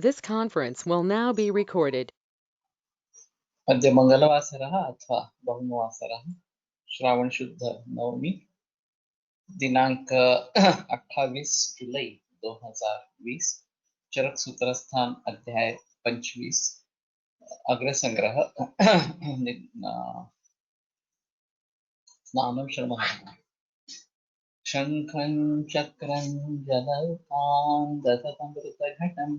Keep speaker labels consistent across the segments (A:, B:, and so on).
A: This conference will now be recorded.
B: अद्य मंगलवासरः अथवा बहुवासरः श्रावण शुद्ध नवमी दिनांक 28 जुलाई 2020 चरक सूत्रस्थान अध्याय 25 अग्रसंग्रह स्नानं शर्मः शंखं चक्रं जलौकान् दशतमृतघटं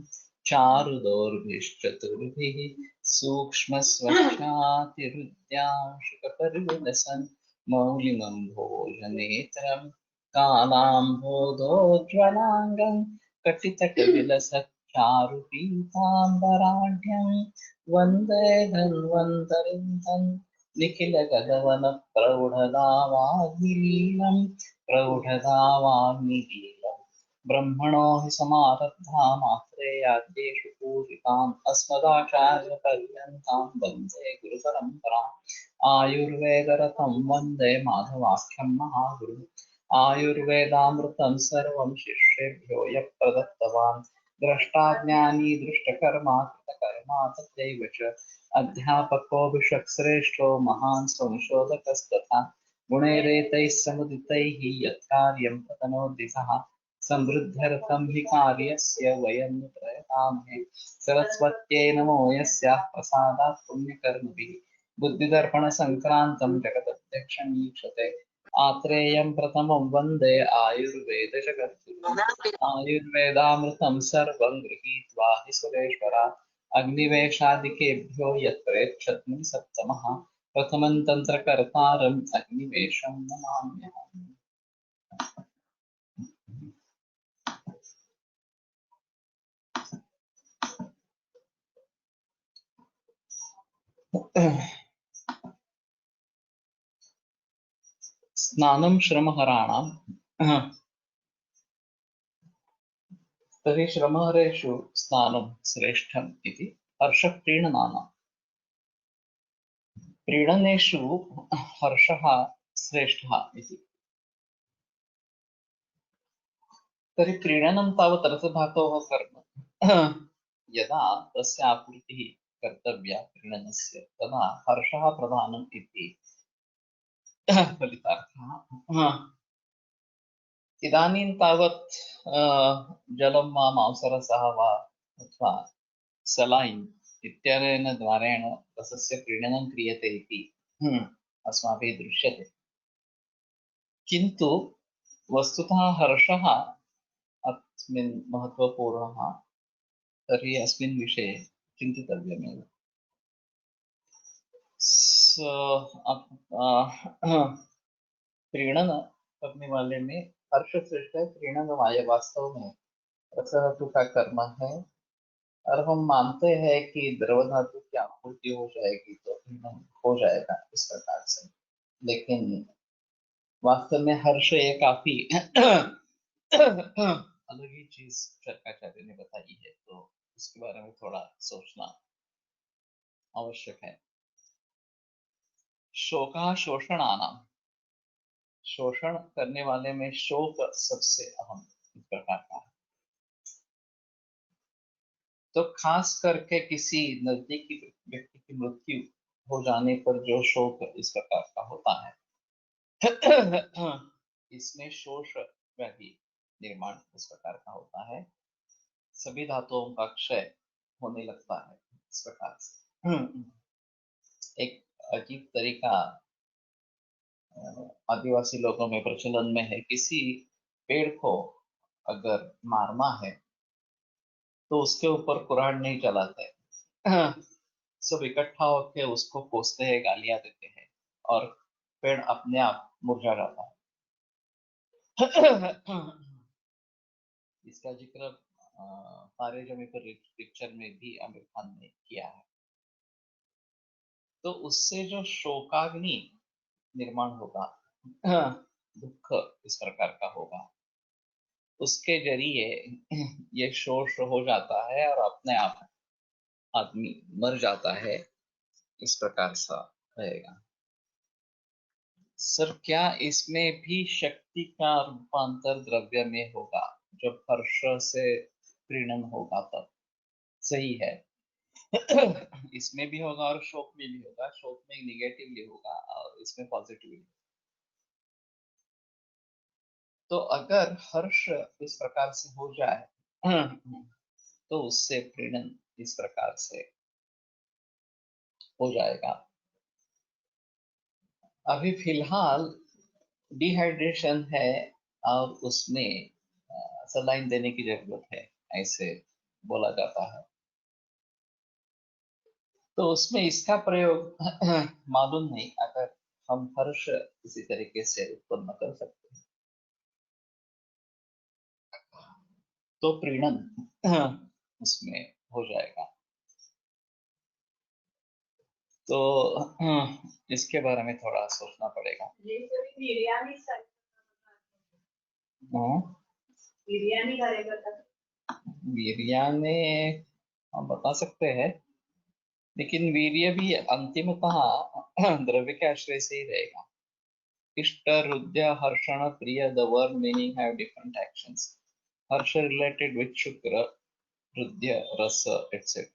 B: चारुदोर्भिश्चतुर्भिः सूक्ष्मस्वच्छातिरुद्यांशुकपर्युलसन् मौलिमं भोजनेत्रं कालाम्भोदोज्ज्वलाङ्गं कटितटविलसच्चारुपीताम्बराढ्यं वन्दे धन्वन्तरिं तं निखिलगगवनप्रौढदावाग्निलीलम् प्रौढदावाग्निलीलम् ब्रह्मणो हि समारब्धा मात्रेयाद्येषु पूजिताम् अस्मदाचार्यपर्यन्तां वन्दे गुरुपरम्पराम् आयुर्वेदरतं वन्दे माधवाख्यं महागुरुम् आयुर्वेदामृतं सर्वं शिष्येभ्यो यः प्रदत्तवान् द्रष्टाज्ञानी दृष्टकर्मा कृतकर्मा तथैव च अध्यापको विषक्श्रेष्ठो महान् संशोधकस्तथा गुणैरेतैः समुदितैः यत्कार्यं प्रतनोदितः समृद्ध्यर्थं हि कार्यस्य वयं न प्रयतामहे सरस्वत्यै नमो यस्याः प्रसादात् पुण्यकर्मभिः बुद्धिदर्पणसङ्क्रान्तं जगदध्यक्षं ईक्षते आत्रेयं प्रथमं वन्दे आयुर्वेदजगद्गुरुम् आयुर्वेदामृतं सर्वं गृहीत्वा हि सुरेश्वरात् अग्निवेशादिकेभ्यो यत्प्रेच्छत्नि सप्तमः प्रथमं तन्त्रकर्तारम् अग्निवेशं नमाम्यहम्। स्नानं श्रमहराणाम् तर्हि श्रमहरेषु स्नानं श्रेष्ठम् इति हर्षप्रीणनानां प्रीणनेषु हर्षः श्रेष्ठः इति। तर्हि प्रीणनं तावत् रसधातोः कर्म यदा तस्य आपूर्तिः कर्तव्या प्रीणनस्य तदा हर्षः प्रधानम् इति फलितार्थः। इदानीं तावत् जलं वा मांसरसः वा अथवा सलाइन् इत्यनेन द्वारेण रसस्य प्रीणनं क्रियते इति अस्माभिः दृश्यते, किन्तु वस्तुतः हर्षः अस्मिन् महत्त्वपूर्णः। तर्हि अस्मिन् विषये चिन्तितव्यमेव। प्रीणन करने वाले में हर्ष श्रेष्ठ है। प्रीणन वास्तव में रसधातु का कर्म है और हम मानते हैं कि द्रव धातु की आपूर्ति हो जाएगी तो प्रीणन हो जाएगा इस प्रकार से, लेकिन वास्तव में हर्ष ये काफी अलग ही चीज शंकराचार्य ने बताई है, तो इसके बारे में थोड़ा सोचना आवश्यक है। शोका शोषणानाम, शोषण करने वाले में शोक सबसे अहम इस प्रकार का है। तो खास करके किसी नजदीकी व्यक्ति की मृत्यु हो जाने पर जो शोक इस प्रकार का होता है इसमें शोष व्याधि निर्माण इस प्रकार का होता है। सभी धातुओं का क्षय होने लगता है इस प्रकार से। एक अजीब तरीका आदिवासी लोगों में प्रचलन में है, किसी पेड़ को अगर मारना है तो उसके ऊपर कुरान नहीं चलाते, सब इकट्ठा होकर उसको कोसते हैं, गालियां देते हैं और पेड़ अपने आप मुरझा जाता है। इसका जिक्र तारे जमी पर पिक्चर में भी आमिर खान ने किया है। तो उससे जो शोकाग्नि निर्माण होगा, दुख इस प्रकार का होगा, उसके जरिए ये शोष हो जाता है और अपने आप आदमी मर जाता है, इस प्रकार सा रहेगा। सर, क्या इसमें भी शक्ति का रूपांतर द्रव्य में होगा जब हर्ष से प्रीणन होगा तब? सही है। इसमें भी होगा और शोक में भी होगा, शोक में निगेटिवली होगा और इसमें पॉजिटिवली। तो अगर हर्ष इस प्रकार से हो जाए तो उससे प्रीणन इस प्रकार से हो जाएगा। अभी फिलहाल डिहाइड्रेशन है और उसमें सलाइन देने की जरूरत है, ऐसे बोला जाता है। तो उसमें इसका प्रयोग मालूम नहीं, अगर हम हर्ष इसी तरीके से उत्पन्न कर सकते हैं तो प्रीणन उसमें हो जाएगा। तो इसके बारे में थोड़ा सोचना पड़ेगा। वीर्याने हम बता सकते हैं, लेकिन वीर्य भी अंतिमतः द्रव्य के आश्रय से ही रहेगा। इष्ट, रुद्य, हर्षण, प्रिय, the word meaning have different actions. Harsha related with Shukra, Rudya, Rasa, etc.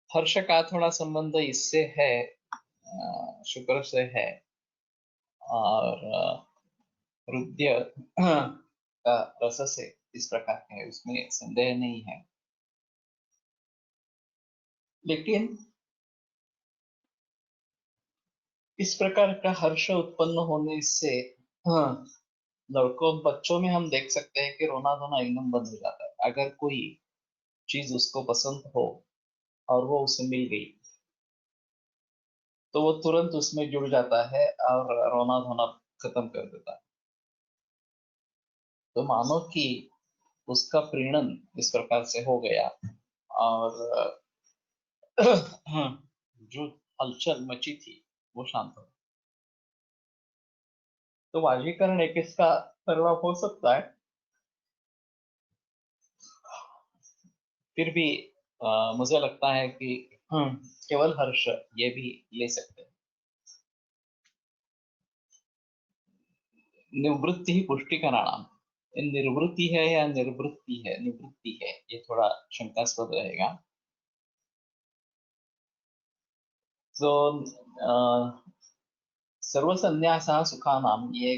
B: हर्ष का थोड़ा संबंध इससे है, शुक्र से है, और रुद्य का रस से इस प्रकार का है, उसमें संदेह नहीं है। लेकिन इस प्रकार का हर्ष उत्पन्न होने से लड़कों बच्चों में हम देख सकते हैं कि रोना धोना एकदम बंद हो जाता है। अगर कोई चीज उसको पसंद हो और वो उसे मिल गई तो वो तुरंत उसमें जुड़ जाता है और रोना धोना खत्म कर देता है। तो मानो कि उसका प्रीणन इस प्रकार से हो गया और जो हलचल मची थी वो शांत हो। तो वाजीकरण एक इसका प्रभाव हो सकता है। फिर भी मुझे लगता है कि केवल हर्ष ये भी ले सकते हैं। निवृत्ति ही पुष्टिकरणाम, निर्वृत्ति है या निर्वृत्ति है, निवृत्ति है, ये थोड़ा शंकास्पद रहेगा। तो सर्वसन्यासा सुखानाम, ये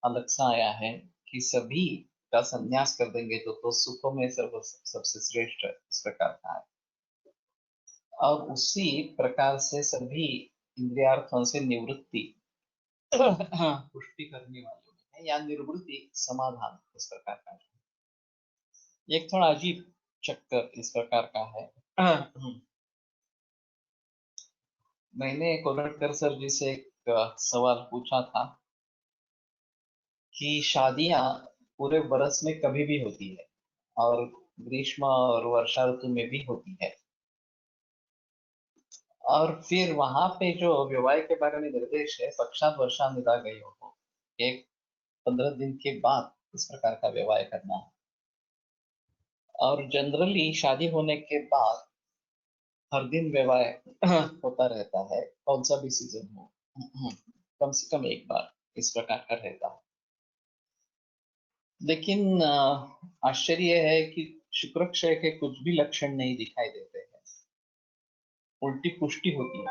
B: अलग सा आया है कि सभी का संन्यास कर देंगे तो सुखों में सबसे श्रेष्ठ इस प्रकार का है। और उसी प्रकार से सभी इंद्रियार्थों से निवृत्ति पुष्टि करने वाले है, या निर्वृत्ति समाधान इस प्रकार का है। एक थोड़ा अजीब चक्कर इस प्रकार का है। मैंने कोलटकर सर जी से एक सवाल पूछा था कि शादियां पूरे बरस में कभी भी होती है और ग्रीष्म और वर्षा ऋतु में भी होती है, और फिर वहां पे जो विवाह के बारे में निर्देश है, पश्चात वर्षा निदा गई हो, एक 15 दिन के बाद इस प्रकार का विवाह करना है। और जनरली शादी होने के बाद हर दिन विवाह होता रहता है, कौन सा भी सीजन हो, कम से कम एक बार इस प्रकार का रहता है। लेकिन आश्चर्य है कि शुक्र क्षय के कुछ भी लक्षण नहीं दिखाई देते हैं, उल्टी पुष्टि होती है।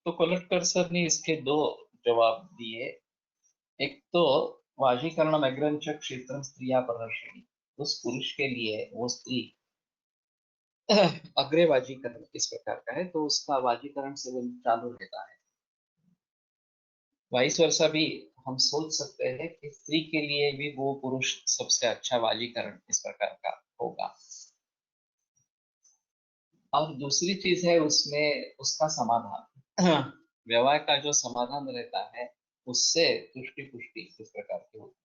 B: तो कोलटकर सर ने इसके दो जवाब दिए। एक तो वाजीकरण अग्रंच क्षेत्र स्त्रिया प्रदर्शनी, उस पुरुष के लिए वो स्त्री अग्रे वाजीकरण इस प्रकार का है तो उसका वाजीकरण से वो चालू रहता है। वाइस वर्षा भी हम सोच सकते हैं कि स्त्री के लिए भी वो पुरुष सबसे अच्छा वाजीकरण इस प्रकार का होगा। और दूसरी चीज है उसमें उसका समाधान, व्यवहार का जो समाधान रहता है उससे तुष्टि पुष्टि इस प्रकार की होती है,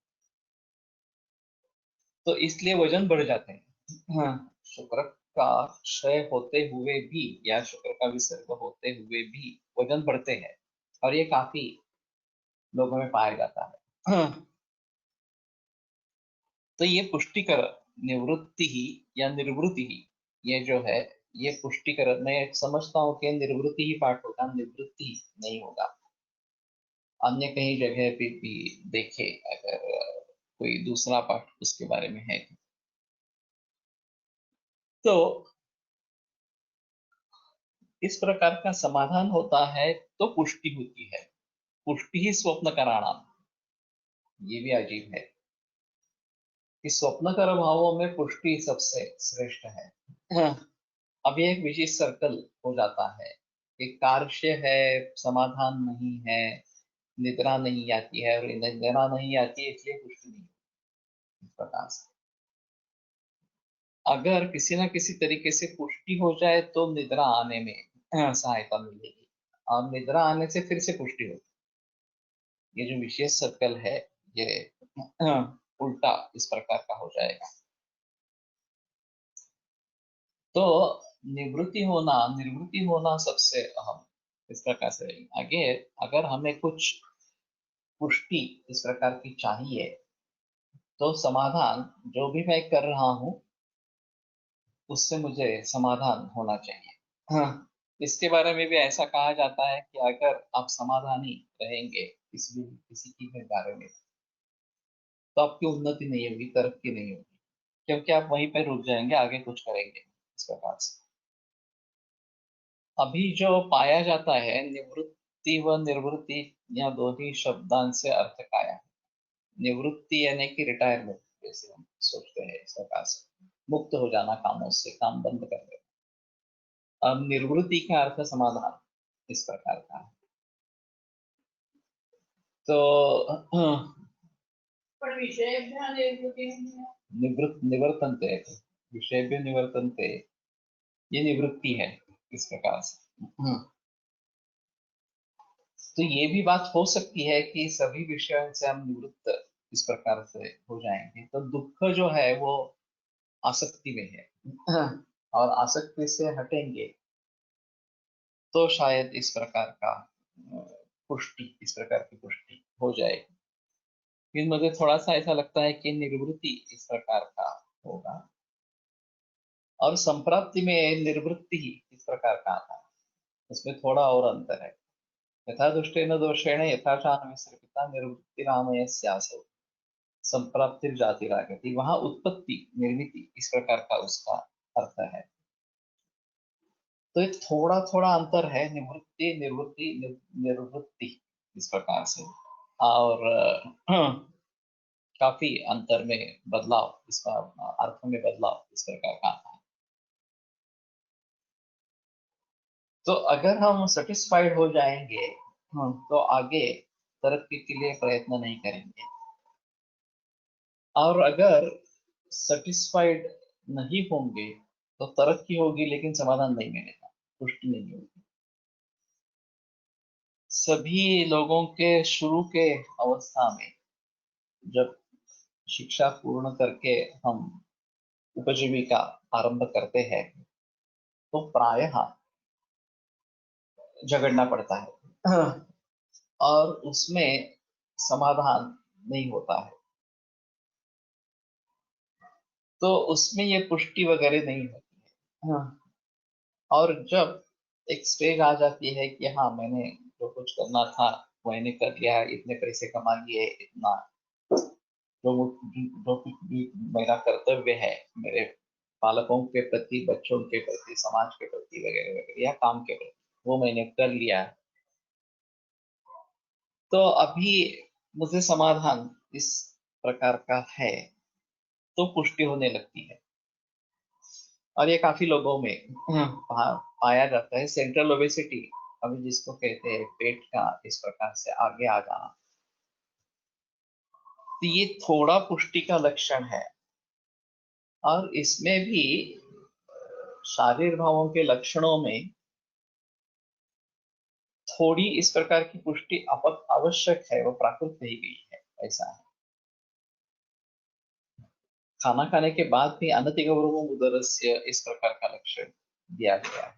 B: तो इसलिए वजन बढ़ जाते हैं। शुक्र का क्षय होते हुए भी या शुक्र का विसर्ग होते हुए भी वजन बढ़ते हैं, और ये काफी लोगों में पाया जाता है। तो ये पुष्टिकर निवृत्ति ही या निर्वृत्ति ही, ये जो है ये पुष्टिकर, मैं समझता हूँ कि निर्वृत्ति ही पाठ होगा, निवृत्ति नहीं होगा। अन्य कहीं जगह पे भी देखे, अगर कोई दूसरा पाठ उसके बारे में है तो इस प्रकार का समाधान होता है तो पुष्टि होती है। पुष्टि ही स्वप्न कराणाम, ये भी अजीब है कि स्वप्नकर भावों में पुष्टि सबसे श्रेष्ठ है। हाँ, अब ये एक विशेष सर्कल हो जाता है कि कार्य है, समाधान नहीं है, निद्रा नहीं आती है, और निद्रा नहीं आती है इसलिए पुष्टि नहीं होती। इस प्रकार से अगर किसी न किसी तरीके से पुष्टि हो जाए तो निद्रा आने में सहायता मिलेगी, और निद्रा आने से फिर से पुष्टि होगी। ये जो विशेष सर्कल है ये उल्टा इस प्रकार का हो जाएगा। तो निर्वृत्ति होना सबसे अहम इस प्रकार से रहेगी। आगे अगर हमें कुछ पुष्टि इस प्रकार की चाहिए तो समाधान जो भी मैं कर रहा हूँ उससे मुझे समाधान होना चाहिए। हाँ, इसके बारे में भी ऐसा कहा जाता है कि अगर आप समाधानी रहेंगे किसी की भी बारे में तो आपकी उन्नति नहीं होगी, तरक्की नहीं होगी, क्योंकि आप वहीं पर रुक जाएंगे, आगे कुछ करेंगे इस प्रकार से। अभी जो पाया जाता है निवृत्ति व निर्वृत्ति, या दो ही शब्दांत से अर्थ काया है। निवृत्ति यानी कि रिटायरमेंट, जैसे हम सोचते हैं इस प्रकार से मुक्त हो जाना कामों से, काम बंद कर देना। अब निर्वृत्ति का अर्थ समाधान इस प्रकार का है। तो पण विषयेभ्यः निवर्तन्ते, विषयेभ्यः निवर्तन्ते, ये निवृत्ति है इस प्रकार से। तो ये भी बात हो सकती है कि सभी विषयों से हम निवृत्त इस प्रकार से हो जाएंगे तो दुख जो है वो आसक्ति में है, और आसक्ति से हटेंगे तो शायद इस प्रकार का पुष्टि, इस प्रकार की पुष्टि हो जाएगी। फिर मुझे थोड़ा सा ऐसा लगता है कि निवृत्ति इस प्रकार का होगा, और संप्राप्ति में निर्वृत्ति ही इस प्रकार का आता है। उसमें थोड़ा और अंतर है। यथा दुष्टेन दोषेण यथा चान्विसर्पिता निर्वृत्तिरामयस्यासौ संप्राप्ति जाति रागति, वहां उत्पत्ति निर्मिति इस प्रकार का उसका अर्थ है। तो ये थोड़ा थोड़ा अंतर है, निवृत्ति निर्वृत्ति निर्वृत्ति इस प्रकार से, और काफी अंतर में बदलाव, इसका अर्थ में बदलाव इस प्रकार का आता है। तो अगर हम सेटिस्फाइड हो जाएंगे तो आगे तरक्की के लिए प्रयत्न नहीं करेंगे, और अगर सेटिस्फाइड नहीं होंगे तो तरक्की होगी लेकिन समाधान नहीं मिलेगा, पुष्टि नहीं होगी। सभी लोगों के शुरू के अवस्था में जब शिक्षा पूर्ण करके हम उपजीविका आरंभ करते हैं तो प्रायः झगड़ना पड़ता है, और उसमें समाधान नहीं होता है, तो उसमें ये पुष्टि वगैरह नहीं होती है। और जब एक स्टेज आ जाती है कि हाँ मैंने जो कुछ करना था मैंने कर लिया, इतने पैसे कमा लिए, इतना जो कुछ भी मेरा कर्तव्य है मेरे पालकों के प्रति, बच्चों के प्रति, समाज के प्रति वगैरह वगैरह, या काम के प्रति, वो मैंने कर लिया, तो अभी मुझे समाधान इस प्रकार का है तो पुष्टि होने लगती है। और ये काफी लोगों में पाया जाता है। सेंट्रल ओबेसिटी, अभी जिसको कहते हैं पेट का इस प्रकार से आगे आ जाना, तो ये थोड़ा पुष्टि का लक्षण है। और इसमें भी शारीर भावों के लक्षणों में थोड़ी इस प्रकार की पुष्टि आवश्यक है, वो प्राकृत ही गई है, ऐसा है। खाना खाने के बाद भी अनतिगौरवम उदरस्य इस प्रकार का लक्षण दिया गया है।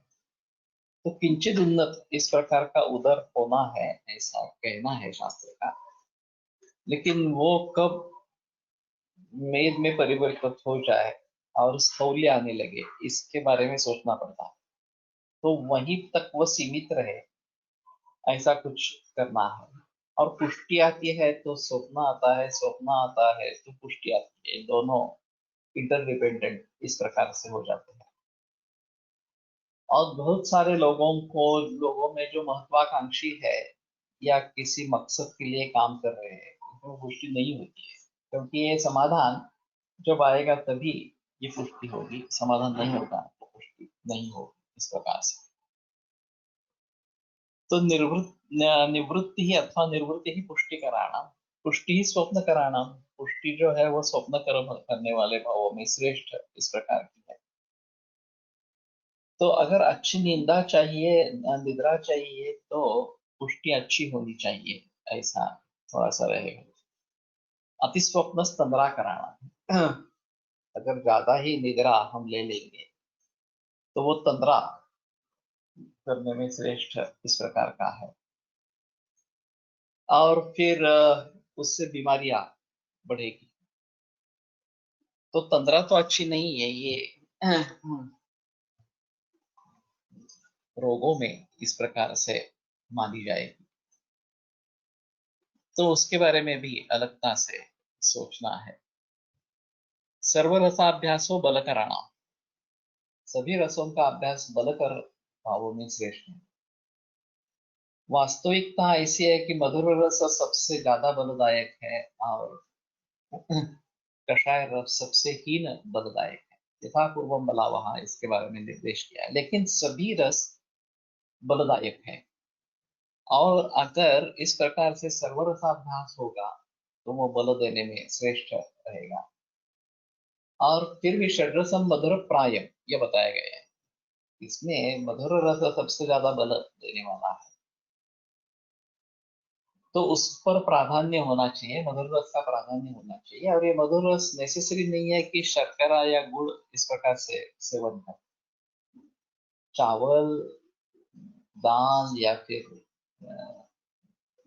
B: तो किंचित उन्नत इस प्रकार का उदर होना है, ऐसा कहना है शास्त्र का। लेकिन वो कब मेद में परिवर्तित हो जाए और स्थौल्य आने लगे, इसके बारे में सोचना पड़ता है। तो वहीं तक वो सीमित रहे, ऐसा कुछ करना है। और पुष्टि आती है तो स्वप्न आता है, स्वप्न आता है तो पुष्टि आती है, दोनों इंटरडिपेंडेंट इस प्रकार से हो जाते हैं। और बहुत सारे लोगों में जो महत्वाकांक्षी है या किसी मकसद के लिए काम कर रहे हैं, उनको पुष्टि नहीं होती है, क्योंकि ये समाधान जब आएगा तभी ये पुष्टि होगी, समाधान नहीं होगा तो पुष्टि नहीं होगी, इस प्रकार से। तो निवृत्ति ही अथवा निवृत्ति ही पुष्टि कराना, पुष्टि ही स्वप्न कराना, पुष्टि जो है वो स्वप्न कर्म करने वाले भावों में श्रेष्ठ इस प्रकार की है। तो अगर अच्छी निद्रा चाहिए तो पुष्टि अच्छी होनी चाहिए, ऐसा थोड़ा सा रहेगा। अति स्वप्न तंद्रा कराना, अगर ज्यादा ही निद्रा हम ले लेंगे तो वो तंद्रा करने में श्रेष्ठ इस प्रकार का है। और फिर उससे बीमारियां बढ़ेगी। तो तंद्रा तो अच्छी नहीं है, ये रोगों में इस प्रकार से मानी जाएगी। तो उसके बारे में भी अलगता से सोचना है। सर्वरसाभ्यासो बल कराना, सभी रसों का अभ्यास बल कर भावों में श्रेष्ठ है। वास्तविकता ऐसी है कि मधुर रस सबसे ज्यादा बलदायक है और कषाय रस सबसे हीन बलदायक है। यथा पूर्वम बलावहा, इसके बारे में निर्देश किया है। लेकिन सभी रस बलदायक है, और अगर इस प्रकार से सर्वरसाभ्यास होगा तो वो बल देने में श्रेष्ठ रहेगा। और फिर भी षड्रसम मधुर प्रायम ये बताया गया है, इसमें मधुर रस सबसे ज्यादा बल देने वाला है, तो उस पर प्राधान्य होना चाहिए, मधुर रस का प्राधान्य होना चाहिए। और ये मधुर रस नेसेसरी नहीं है कि शर्करा या गुड़ इस प्रकार से सेवन करें। चावल, दाल या फिर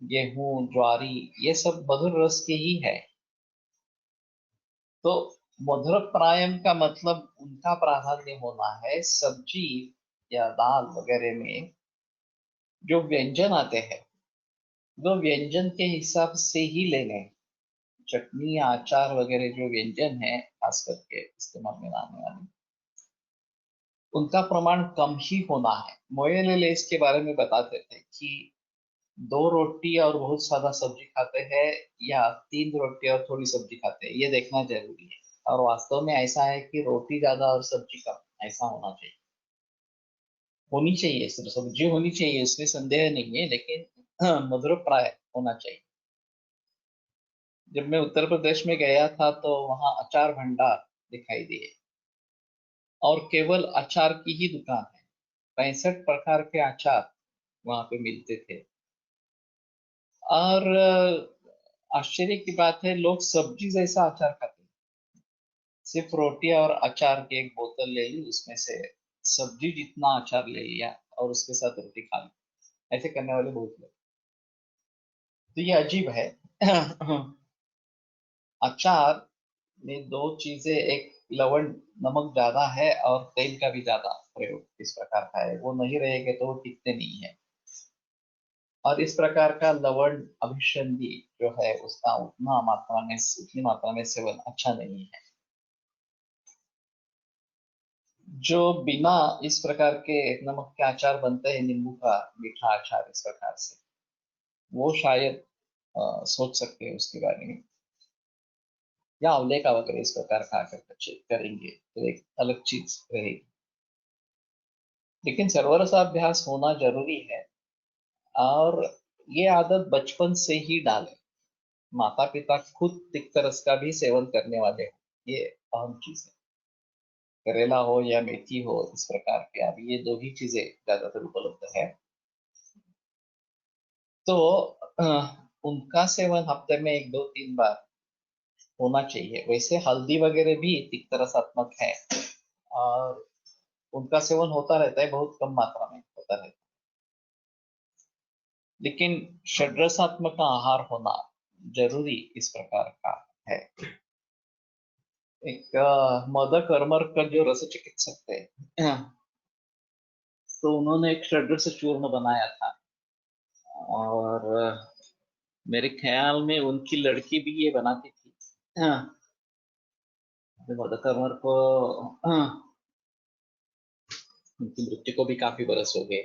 B: गेहूं, ज्वारी, ये सब मधुर रस के ही है। तो मधुर प्रायम का मतलब उनका प्राधान्य होना है। सब्जी या दाल वगैरह में जो व्यंजन आते हैं वो व्यंजन के हिसाब से ही लेने, चटनी या अचार वगैरह जो व्यंजन है खास करके इस्तेमाल में आने वाले, उनका प्रमाण कम ही होना है। मोयले इसके बारे में बताते थे कि 2 रोटी और बहुत सादा सब्जी खाते हैं या 3 रोटी और थोड़ी सब्जी खाते हैं, ये देखना जरूरी है। और वास्तव में ऐसा है कि रोटी ज्यादा और सब्जी कम ऐसा होना चाहिए, होनी चाहिए, सिर्फ सब्जी होनी चाहिए, इसमें संदेह नहीं है, लेकिन मधुर प्राय होना चाहिए। जब मैं उत्तर प्रदेश में गया था तो वहाँ अचार भंडार दिखाई दिए, और केवल अचार की ही दुकान है। 65 प्रकार के अचार वहां पे मिलते थे। और आश्चर्य की बात है, लोग सब्जी जैसा अचार खाते हैं। सिर्फ रोटी और अचार की एक बोतल ले ली, उसमें से सब्जी जितना अचार ले लिया और उसके साथ रोटी खा ली, ऐसे करने वाले बहुत लोग। तो ये अजीब है। अचार में दो चीजें, एक लवण, नमक ज्यादा है, और तेल का भी ज्यादा प्रयोग इस प्रकार का है, वो नहीं रहेंगे तो वो टिकते नहीं है। और इस प्रकार का लवण अभिसंधि जो है उसका उतनी मात्रा में सेवन अच्छा नहीं है। जो बिना इस प्रकार के नमक के अचार बनते हैं, नींबू का मीठा अचार इस प्रकार से, वो शायद सोच सकते हैं उसके बारे में, या आंवले का वगैरह इस प्रकार खा कर चेक करेंगे तो एक अलग चीज रहेगी। लेकिन सर्वरसाभ्यास होना जरूरी है, और ये आदत बचपन से ही डालें। माता पिता खुद तिक्त रस का भी सेवन करने वाले हो, ये अहम चीज है। करेला हो या मेथी हो, इस प्रकार के, अब ये दो ही चीजें ज्यादातर उपलब्ध है, तो उनका सेवन हफ्ते में 1, 2, 3 बार होना चाहिए। वैसे हल्दी वगैरह भी तिक्त रसात्मक है, और उनका सेवन होता रहता है, बहुत कम मात्रा में होता रहता है। लेकिन षड्रसात्मक का आहार होना जरूरी इस प्रकार का है। एक मदर कर्मर का जो रस चिकित्सक थे, तो उन्होंने एक षड्रस चूर्ण बनाया था, और मेरे ख्याल में उनकी लड़की भी ये बनाती थी। हाँ, मधुकर को, हाँ, उनकी मृत्यु को भी काफी बरस हो गए,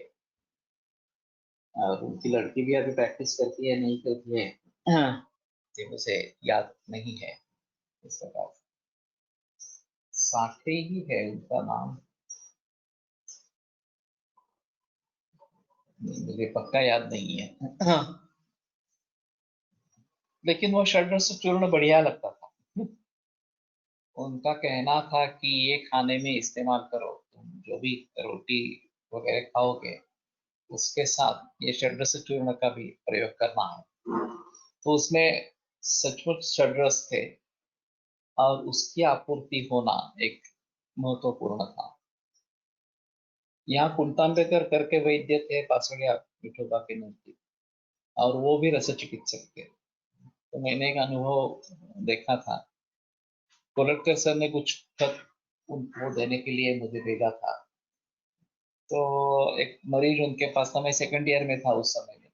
B: और उनकी लड़की भी अभी प्रैक्टिस करती है नहीं करती है, हाँ, ये मुझे याद नहीं है इस प्रकार। साठे ही है उनका नाम, मुझे पक्का याद नहीं है। हाँ, लेकिन वो षड्रस चूर्ण बढ़िया लगता था। उनका कहना था कि ये खाने में इस्तेमाल करो, तुम जो भी रोटी वगैरह खाओगे उसके साथ ये षड्रस चूर्ण का भी प्रयोग करना है। तो उसमें सचमुच षड्रस थे, और उसकी आपूर्ति होना एक महत्वपूर्ण था। यहाँ कुंतांबेकर करके वैद्य थे पासोडिया विठोबा के नजदीक, और वो भी रस चिकित्सक थे। तो मैंने एक अनुभव देखा था, कोलटकर सर ने कुछ खत उनको देने के लिए मुझे भेजा था। तो एक मरीज उनके पास था, मैं सेकंड ईयर में था उस समय में।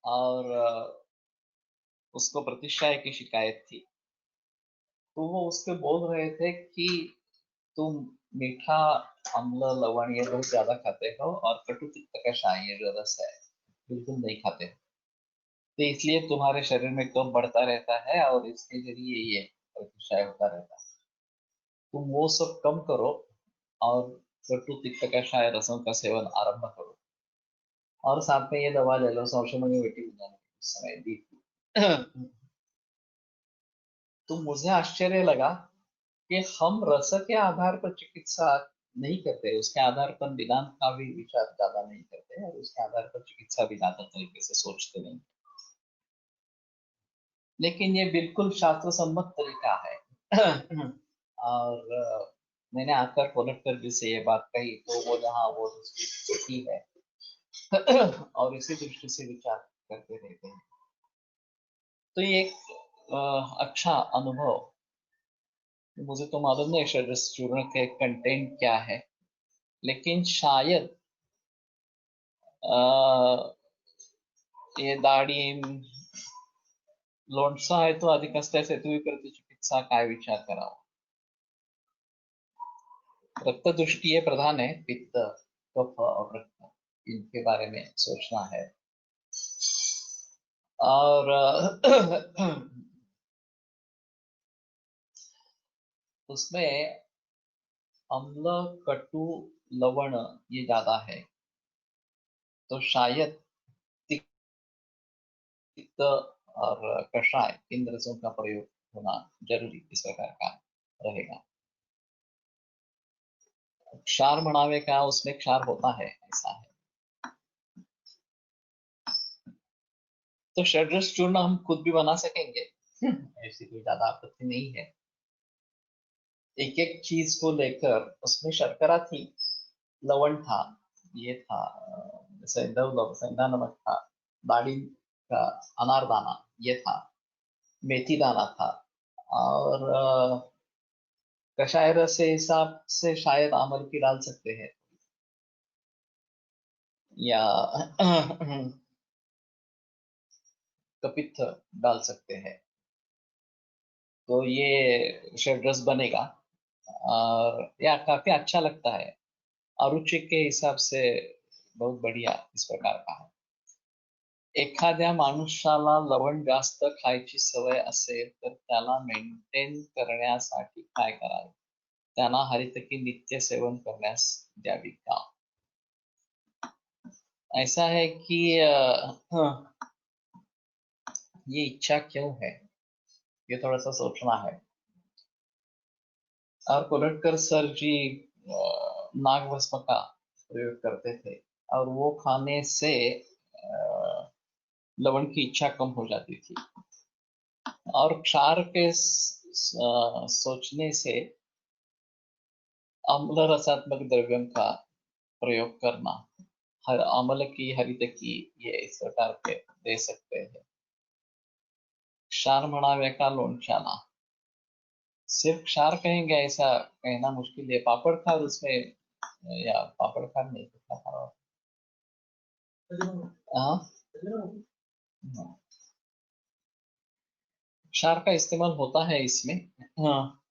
B: और उसको प्रतिष्ठा की शिकायत थी। तो वो उसके बोल रहे थे कि तुम मीठा, अम्ल, लवण ये बहुत ज्यादा खाते हो, और कटु तिक्त कषाय ये जो रस है बिल्कुल नहीं खाते हो। तो इसलिए तुम्हारे शरीर में कफ बढ़ता रहता है, और इसके जरिए ये प्रतिष्ठा होता रहता है। तुम वो सब कम करो, और कटु तिक्त कषाय रसों का सेवन आरंभ करो, और साथ में ये दवा ले लो, सौषमणि वेटी उन्होंने उस समय दी थी। तो मुझे आश्चर्य लगा कि हम रस के आधार पर चिकित्सा नहीं करते, उसके आधार पर निदान का भी विचार ज्यादा नहीं करते, और उसके आधार पर चिकित्सा भी ज्यादा तरीके से सोचते नहीं। लेकिन ये बिल्कुल शास्त्र सम्मत तरीका है। और मैंने आकर कोलटकर जी से ये बात कही, तो वो जहाँ वो दृष्टि है, और इसी दृष्टि से विचार करते रहते हैं। तो ये एक अच्छा अनुभव। मुझे तो मालूम नहीं षड्रस चूर्ण के कंटेंट क्या है, लेकिन शायद ये दाढी लोणचं आहे तो अधिक असल्यास हेतुविकृत चिकित्सा काय विचार करावा। रक्तदृष्टि ये प्रधान है, पित्त, कफ और रक्त, इनके बारे में सोचना है। और उसमें अम्ल, कटु, लवण ये ज्यादा है, तो शायद पित्त और कषाय इन रसों का प्रयोग होना जरूरी इस प्रकार का रहेगा। क्षार मनावे का, उसमें क्षार होता है, ऐसा है। तो षड्रस चूर्ण हम खुद भी बना सकेंगे, ऐसी कोई ज्यादा आपत्ति नहीं है। एक एक चीज को लेकर, उसमें शर्करा थी, लवण था, ये था, सेंधा नमक था, दाढ़ी का अनारदाना ये था, मेथी दाना था, और कषाय रस के हिसाब से शायद आमल की डाल सकते हैं, या कपित्थ डाल सकते हैं। तो ये षड्रस बनेगा, और या काफी अच्छा लगता है, अरुचि के हिसाब से बहुत बढ़िया इस प्रकार का है। एखाद्या माणसाला लवण जास्त खायची सवय असेल तर त्याला मेंटेन करण्यासाठी काय करावे, त्यांना हरितकी नित्य सेवन करण्यास द्यावी का। ऐसा है कि ये इच्छा क्यों है, ये थोड़ा सा सोचना है। और कोलटकर सर जी नागभस्म का प्रयोग करते थे, और वो खाने से लवण की इच्छा कम हो जाती थी। और क्षार के सोचने से अम्ल रसात्मक द्रव्यों का प्रयोग करना, हर अम्ल की हरित की ये इस प्रकार के दे सकते हैं। क्षार मनावे का लोणच्याला, सिर्फ क्षार कहेंगे ऐसा कहना मुश्किल है। पापड़ खार उसमें, या पापड़ खार नहीं, हाँ, क्षार का इस्तेमाल होता है इसमें। हाँ,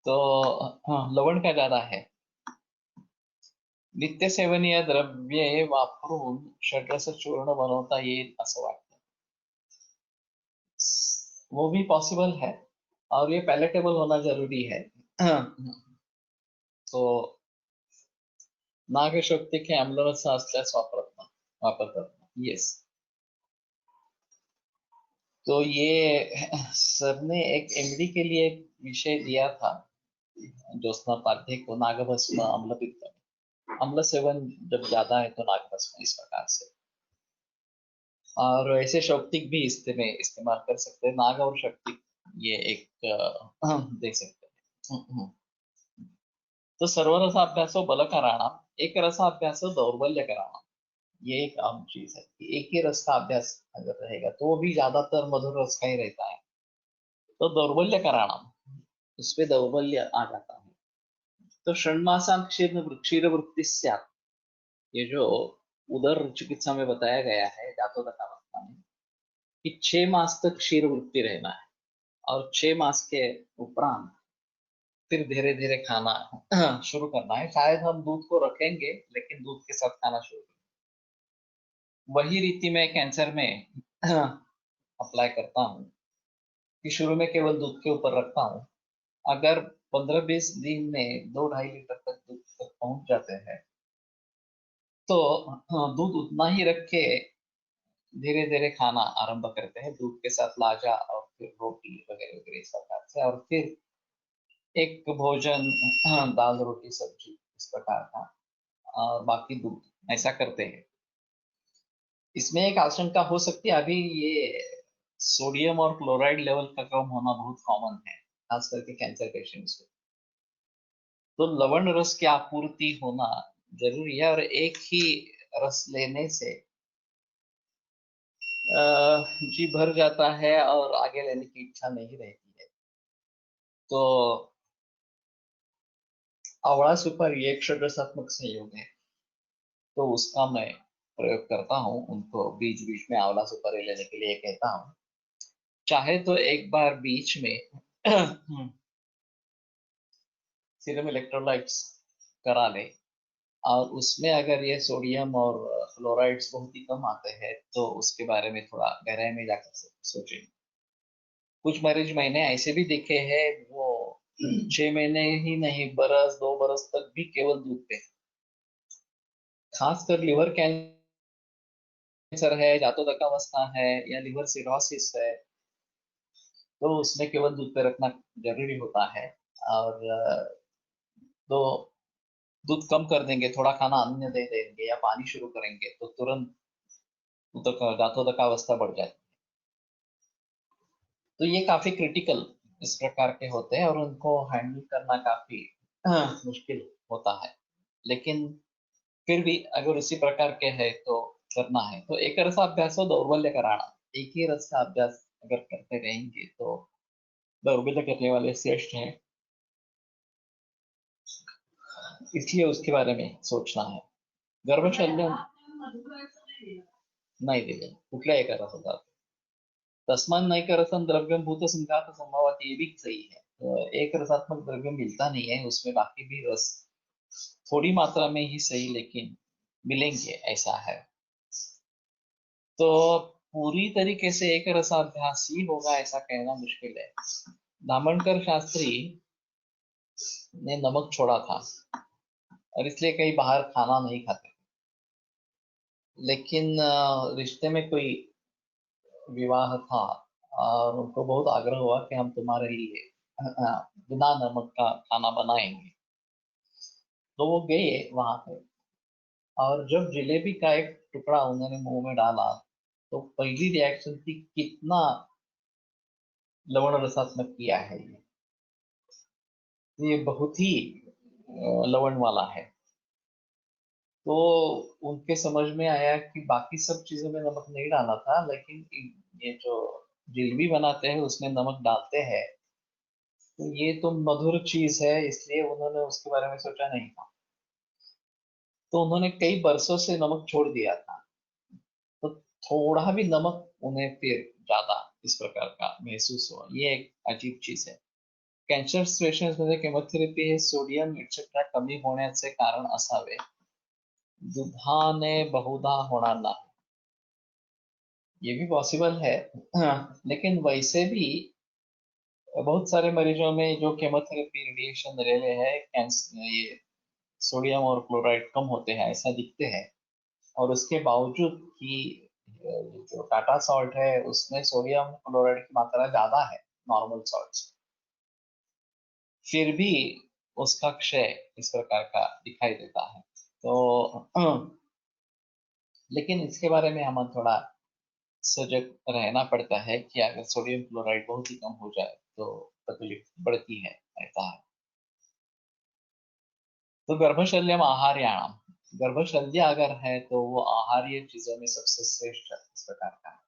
B: तो हाँ, लवण का ज्यादा है। नित्य सेवनीय द्रव्ये वापरून षड्रस चूर्ण बनवता येईल असं वाटतं। वो भी पॉसिबल है, और ये पैलेटेबल होना जरूरी है। तो नागशक्ती के आम्लरस असल्यास वापरतात। येस। तो ये सर ने एक एमडी के लिए एक विषय दिया था, ज्योत्सना उपाध्याय को, नागभस्म अम्ल पित्त। अम्ल सेवन जब ज्यादा है तो नागभस्म इस प्रकार से। और ऐसे शौक्तिक भी इसमें इस्तेमाल कर सकते हैं, नाग और शक्ति, ये एक देख सकते हैं। तो सर्वरसाभ्यासो बल कराणाम, एक रसाभ्यासो दौर्बल्य कराणाम। ये एक आम चीज है कि एक ही रस का अभ्यास अगर रहेगा तो वो भी ज्यादातर मधुर रस का ही रहता है, तो दौर्बल्य कराणाम, उसपे दौर्बल्य आ जाता है। तो षण्मासां क्षीर वृत्ति स्यात्, ये जो उदर चिकित्सा में बताया गया है जातोदक अवस्था में, कि 6 मास तक क्षीर वृत्ति रहना है, और 6 मास के उपरांत फिर धीरे धीरे खाना शुरू करना है। शायद हम दूध को रखेंगे लेकिन दूध के साथ खाना शुरू करेंगे। वही रीति मैं कैंसर में अप्लाई करता हूँ कि शुरू में केवल दूध के ऊपर रखता हूँ। अगर 15-20 दिन में 2-2.5 लीटर तक दूध तक पहुंच जाते हैं तो दूध उतना ही रख के धीरे धीरे खाना आरंभ करते हैं, दूध के साथ लाजा और फिर रोटी वगैरह वगैरह इस प्रकार से, और फिर एक भोजन, दाल रोटी सब्जी इस प्रकार का, और बाकी दूध, ऐसा करते हैं। इसमें एक आशंका हो सकती है, अभी ये सोडियम और क्लोराइड लेवल का कम होना बहुत कॉमन है, खास करके कैंसर पेशेंट्स में। तो लवण रस की आपूर्ति होना जरूरी है, और एक ही रस लेने से जी भर जाता है और आगे लेने की इच्छा नहीं रहती है। तो आवड़ा सुपारी एक षड्रसात्मक संयोग है, तो उसका मैं प्रयोग करता हूँ, उनको बीच बीच में आंवला सुपारी लेने के लिए कहता हूँ। चाहे तो एक बार बीच में सीरम इलेक्ट्रोलाइट्स करा ले, और उसमें अगर ये सोडियम और फ्लोराइड्स बहुत ही कम आते हैं तो उसके बारे में थोड़ा गहराई में जाकर सोचें। कुछ मरीज मैंने ऐसे भी देखे हैं, वो 6 महीने ही नहीं, बरस 2 बरस तक भी केवल दूध पे, खासकर लिवर कैंसर है, जातोदक अवस्था है, या लिवर सिरोसिस है, तो उसमें केवल दूध पे रखना जरूरी होता है। और तो दूध कम कर देंगे, थोड़ा खाना अन्य दे देंगे या पानी शुरू करेंगे तो तुरंत जातोदक अवस्था बढ़ जाती है। तो ये काफी क्रिटिकल इस प्रकार के होते हैं, और उनको हैंडल करना काफी मुश्किल होता है। लेकिन फिर भी अगर उसी प्रकार के है तो करना है। तो एक रसा अभ्यास हो दौर्बल्य कराना, एक ही रस का अभ्यास अगर करते रहेंगे तो दौर्बल्य करने वाले श्रेष्ठ हैं, इसलिए उसके बारे में सोचना है। गर्भशल्य नाही दिले कुठल्या एका रसाचा, तस्मान नहीं कर रसन द्रव्यम भूत संघात संभवत, ये भी सही है। तो एक रसात्मक द्रव्य मिलता नहीं है उसमें, बाकी भी रस थोड़ी मात्रा में ही सही लेकिन मिलेंगे, ऐसा है। तो पूरी तरीके से एक रसाभ्यास ही होगा ऐसा कहना मुश्किल है। दामनकर शास्त्री ने नमक छोड़ा था, और इसलिए कहीं बाहर खाना नहीं खाते। लेकिन रिश्ते में कोई विवाह था, और उनको बहुत आग्रह हुआ कि हम तुम्हारे लिए बिना नमक का खाना बनाएंगे। तो वो गए वहां पे, और जब जलेबी का एक टुकड़ा उन्होंने मुंह में डाला तो पहली रिएक्शन थी, कितना लवण रसात्मक किया है ये बहुत ही लवण वाला है। तो उनके समझ में आया कि बाकी सब चीजों में नमक नहीं डाला था, लेकिन ये जो जलेबी बनाते हैं उसमें नमक डालते हैं, तो ये तो मधुर चीज है, इसलिए उन्होंने उसके बारे में सोचा नहीं था। तो उन्होंने कई बरसों से नमक छोड़ दिया था, तो थोड़ा भी नमक उन्हें फिर ज्यादा इस प्रकार का महसूस हुआ। ये एक अजीब चीज है। कॅन्सर पेशंट्स मध्ये केमोथेरपी हे सोडियम एक्सेट्रा कमी होण्याचे कारण असावे, दुधाने बहुधा होणार नाही। ये भी पॉसिबल है। हाँ, लेकिन वैसे भी बहुत सारे मरीजों में जो केमोथेरेपी रेडिएशन ले रहे हैं, कैंसर, ये सोडियम और क्लोराइड कम होते हैं ऐसा दिखते हैं। और उसके बावजूद कि जो टाटा सॉल्ट है उसमें सोडियम क्लोराइड की मात्रा ज्यादा है नॉर्मल सॉल्ट से, फिर भी उसका क्षय इस प्रकार का दिखाई देता है। तो लेकिन इसके बारे में हमें थोड़ा सजग रहना पड़ता है कि अगर सोडियम क्लोराइड बहुत ही कम हो जाए तो तकलीफ बढ़ती है, ऐसा है। तो गर्भशल्यम आहार्याणाम, गर्भशल्य अगर है तो वो आहार्य चीजों में सबसे श्रेष्ठ इस प्रकार का है।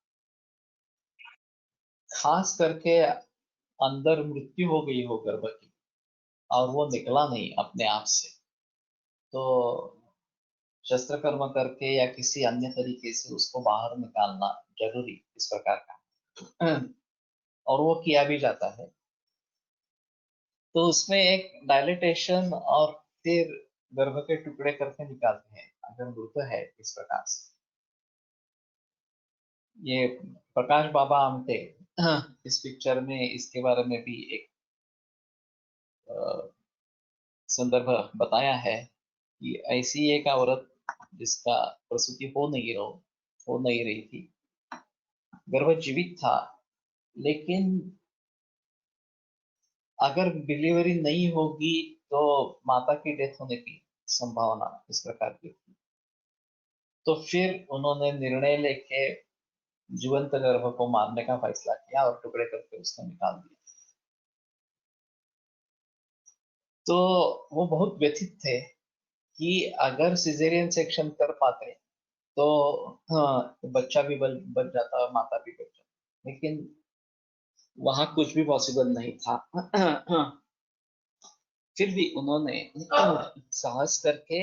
B: खास करके अंदर मृत्यु हो गई हो गर्भ की और वो निकला नहीं अपने आप से, तो शस्त्र कर्म करके या किसी अन्य तरीके से उसको बाहर निकालना जरूरी इस प्रकार का, और वो किया भी जाता है। तो उसमें एक डायलिटेशन और फिर गर्भ के टुकड़े करके निकालते हैं अगर मृत है इस प्रकार से। ये प्रकाश बाबा आमटे इस पिक्चर में इसके बारे में भी एक संदर्भ बताया है कि ऐसी एक औरत जिसका प्रसूति हो नहीं रही थी, गर्भ जीवित था, लेकिन अगर डिलीवरी नहीं होगी तो माता की डेथ होने की संभावना इस प्रकार की थी। तो फिर उन्होंने निर्णय लेके जीवंत गर्भ को मारने का फैसला किया और टुकड़े करके उसको निकाल दिया। तो वो बहुत व्यथित थे कि अगर सिजेरियन सेक्शन कर पाते तो हाँ, बच्चा भी बच जाता और माता भी बच जाती, लेकिन वहां कुछ भी पॉसिबल नहीं था। फिर भी उन्होंने साहस करके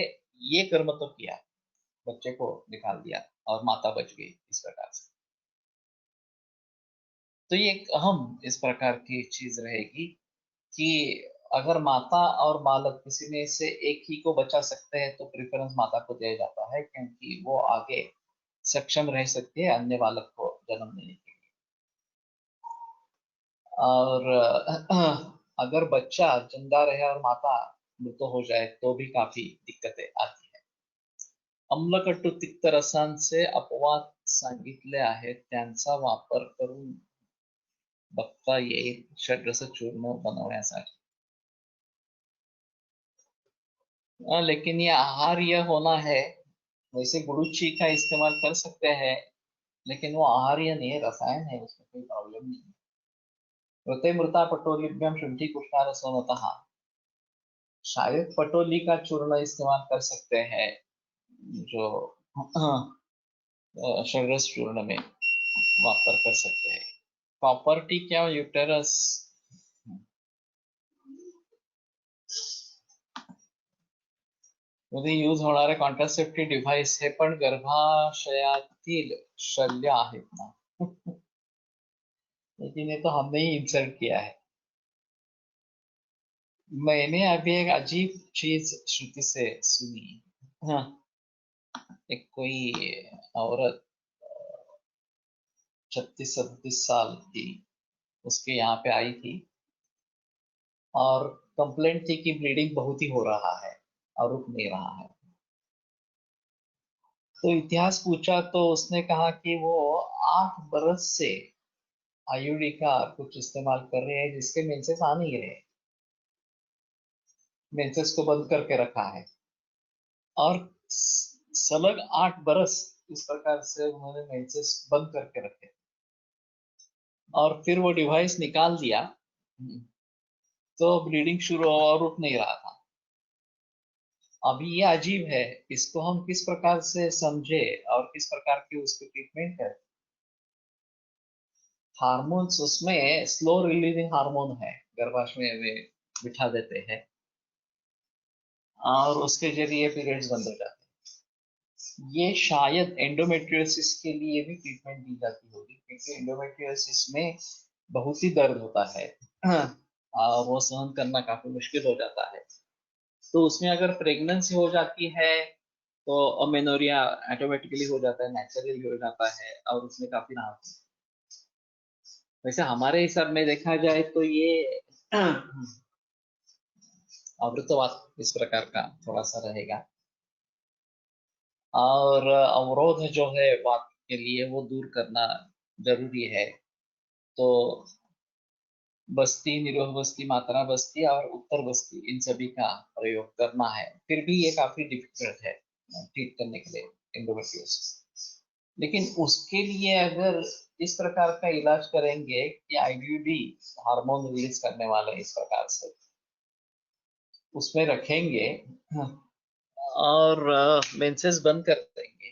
B: ये कर्म तो किया, बच्चे को निकाल दिया और माता बच गई इस प्रकार से। तो ये एक अहम इस प्रकार की चीज रहेगी कि अगर माता और बालक किसी में से एक ही को बचा सकते हैं तो प्रेफरेंस माता को दिया जाता है, क्योंकि वो आगे सक्षम रह सकती है अन्य बालक को जन्म देने के लिए। और अगर बच्चा जिंदा रहे और माता मृत हो जाए तो भी काफी दिक्कतें आती है। आम्लकटू तिक्त रसांचे अपवाद सांगितले आहेत, त्यांचा वापर करून बघता येईल षड्रस चूर्ण बनवण्यासाठी। लेकिन ये आहार्य होना है, वैसे गुड़ुची का इस्तेमाल कर सकते हैं, लेकिन वो आहार्य नहीं है, रसायन है, उसमें कोई प्रॉब्लम नहीं है। मृते मृता पटोलिभ्यम शुंठी कुष्ठारसोनतः, शायद पटोली का चूर्ण इस्तेमाल कर सकते हैं जो षड्रस चूर्ण में वापर कर सकते हैं। प्रॉपर्टी क्या यूटेरस, मध्ये यूज होणारे कॉन्ट्रासेप्टिव्ह डिव्हाइस हे पण गर्भाशयातील शल्य आहेत ना? लेकिन ये तो हमने ही इंसर्ट किया है। मैंने अभी एक अजीब चीज श्रुति से सुनी। हाँ, एक कोई औरत 36-37 साल की उसके यहाँ पे आई थी और कंप्लेंट थी कि ब्लीडिंग बहुत ही हो रहा है और रुक नहीं रहा है। तो इतिहास पूछा तो उसने कहा कि वो 8 बरस से आईयूडी का कुछ इस्तेमाल कर रहे हैं जिसके मेंसेस आ नहीं रहे, मेंसेस को बंद करके रखा है और सलग 8 बरस इस प्रकार से उन्होंने मेंसेस बंद करके रखे और फिर वो डिवाइस निकाल दिया तो ब्लीडिंग शुरू हुआ और रुक नहीं रहा था। अभी ये अजीब है, इसको हम किस प्रकार से समझे और किस प्रकार की उसकी ट्रीटमेंट है। हार्मोन्स उसमें स्लो रिलीजिंग हार्मोन है, गर्भाशय में बिठा देते हैं और उसके जरिए पीरियड्स बंद हो जाते हैं। ये शायद एंडोमेट्रियोसिस के लिए भी ट्रीटमेंट दी जाती होगी, क्योंकि एंडोमेट्रियोसिस में बहुत ही दर्द होता है और वो सहन करना काफी मुश्किल हो जाता है। तो उसमें अगर प्रेगनेंसी हो जाती है तो अमेनोरिया ऑटोमेटिकली हो जाता है, नेचुरली हो जाता है, और उसमें काफी राहत है। वैसे हमारे हिसाब में देखा जाए तो ये अमृतवात इस प्रकार का थोड़ा सा रहेगा, और अवरोध जो है वात के लिए वो दूर करना जरूरी है। तो बस्ती, निरोह बस्ती, मात्रा बस्ती और उत्तर बस्ती, इन सभी का प्रयोग करना है। फिर भी ये काफी डिफिकल्ट है ट्रीट करने के लिए एंडोमेट्रियोसिस। लेकिन उसके लिए अगर इस प्रकार का इलाज करेंगे कि आईयूडी, हार्मोन रिलीज करने वाले, इस प्रकार से उसमें रखेंगे और मेंसेस बंद कर देंगे,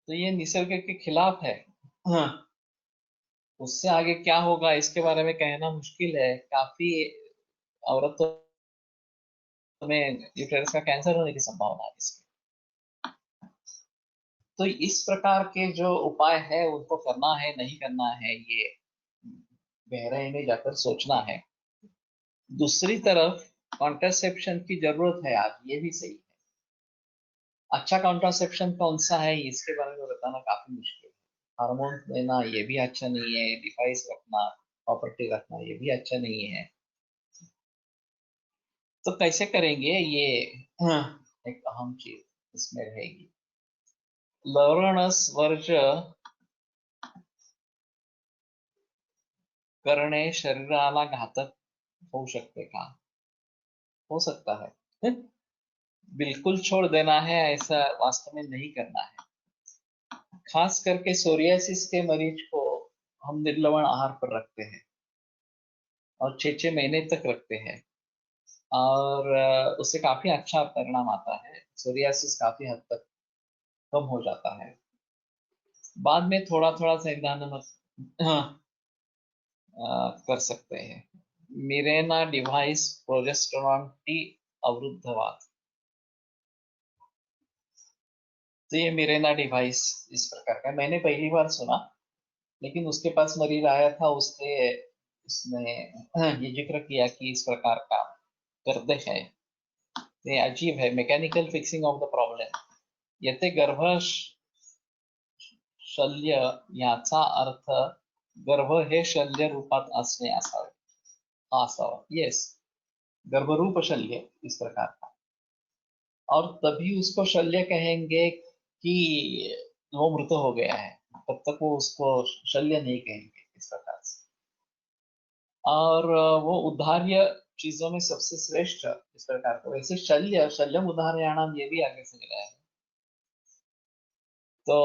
B: तो ये निसर्ग के खिलाफ है। उससे आगे क्या होगा इसके बारे में कहना मुश्किल है। काफी औरतों में यूटेरस का कैंसर होने की संभावना है इसकी। तो इस प्रकार के जो उपाय है उनको करना है, नहीं करना है, ये गहराई में जाकर सोचना है। दूसरी तरफ कॉन्ट्रासेप्शन की जरूरत है आज, ये भी सही है। अच्छा कॉन्ट्रासेप्शन कौन सा है इसके बारे में बताना काफी मुश्किल है। हार्मोन लेना ये भी अच्छा नहीं है, डिवाइस रखना, प्रॉपर्टी रखना ये भी अच्छा नहीं है। तो कैसे करेंगे ये, एक अहम चीज इसमें रहेगी। लवणस वर्ज करणे शरीराला घातक होऊ शकते का? हो सकता है। बिल्कुल छोड़ देना है ऐसा वास्तव में नहीं करना है। खास करके सोरियासिस के मरीज को हम निर्लवण आहार पर रखते हैं और 6-6 महीने तक रखते हैं, और उससे काफी अच्छा परिणाम आता है। सोरियासिस काफी हद तक कम हो जाता है। बाद में थोड़ा थोड़ा संविधान कर सकते हैं। मिरेना डिवाइस प्रोजेस्टेरॉन टी अवरुद्धवाद। तो ये मिरेना डिवाइस इस प्रकार का मैंने पहली बार सुना, लेकिन उसके पास मरीज आया था, उसने ये जिक्र किया कि इस प्रकार का करते हैं। ये अजीब है, mechanical fixing of the problem. येथे शल्य याचा अर्थ गर्भ हे शल्य रूपात असणे असावे, हा असावा। येस, गर्भरूप शल्य इस प्रकार का, और तभी उसको शल्य कहेंगे कि वो मृत हो गया है, तब तक वो उसको शल्य नहीं कहेंगे इस प्रकार से। और वो उद्धार्य चीजों में सबसे श्रेष्ठ इस प्रकार का। वैसे शल्य, शल्यम उदाहरणाम ये भी आगे से मिला है। तो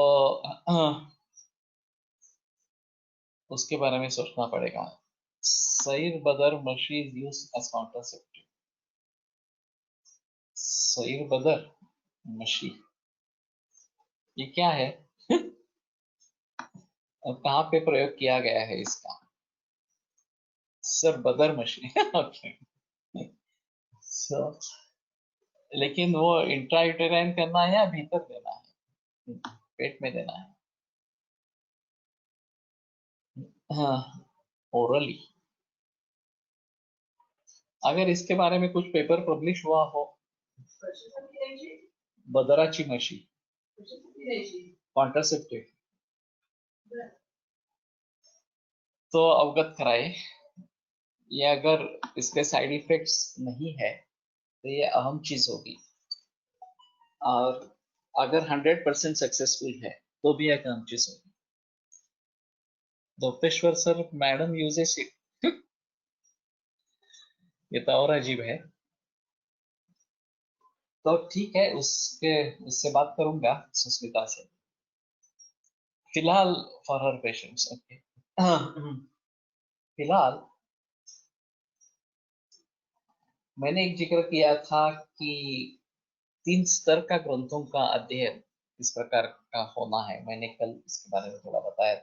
B: उसके बारे में सोचना पड़ेगा। सईर बदर मशीज यूज एज कॉन्ट्रासेप्टिव। सईर बदर मशी, ये क्या है? और कहाँ पे प्रयोग किया गया है इसका? सर बदर मशी ओके। सो लेकिन वो इंट्रायूटेराइन करना है या भीतर देना है? पेट में देना है? हाँ, ओरली। अगर इसके बारे में कुछ पेपर पब्लिश हुआ हो, बदराची मशी कॉन्ट्रासेप्टिव, तो अवगत कराए। ये अगर इसके साइड इफेक्ट्स नहीं है तो ये अहम चीज होगी, और अगर 100% सक्सेसफुल है तो भी एक अहम चीज होगी। दोपेश्वर सर मैडम यूजेस इट। ये तो और अजीब है। तो ठीक है, उससे बात करूंगा सुस्मिता से। फिलहाल फॉर हर पेशेंट्स, ओके। फिलहाल मैंने एक जिक्र किया था कि 3 स्तर का ग्रंथों का अध्ययन इस प्रकार का होना है। मैंने कल इसके बारे में थोड़ा बताया था।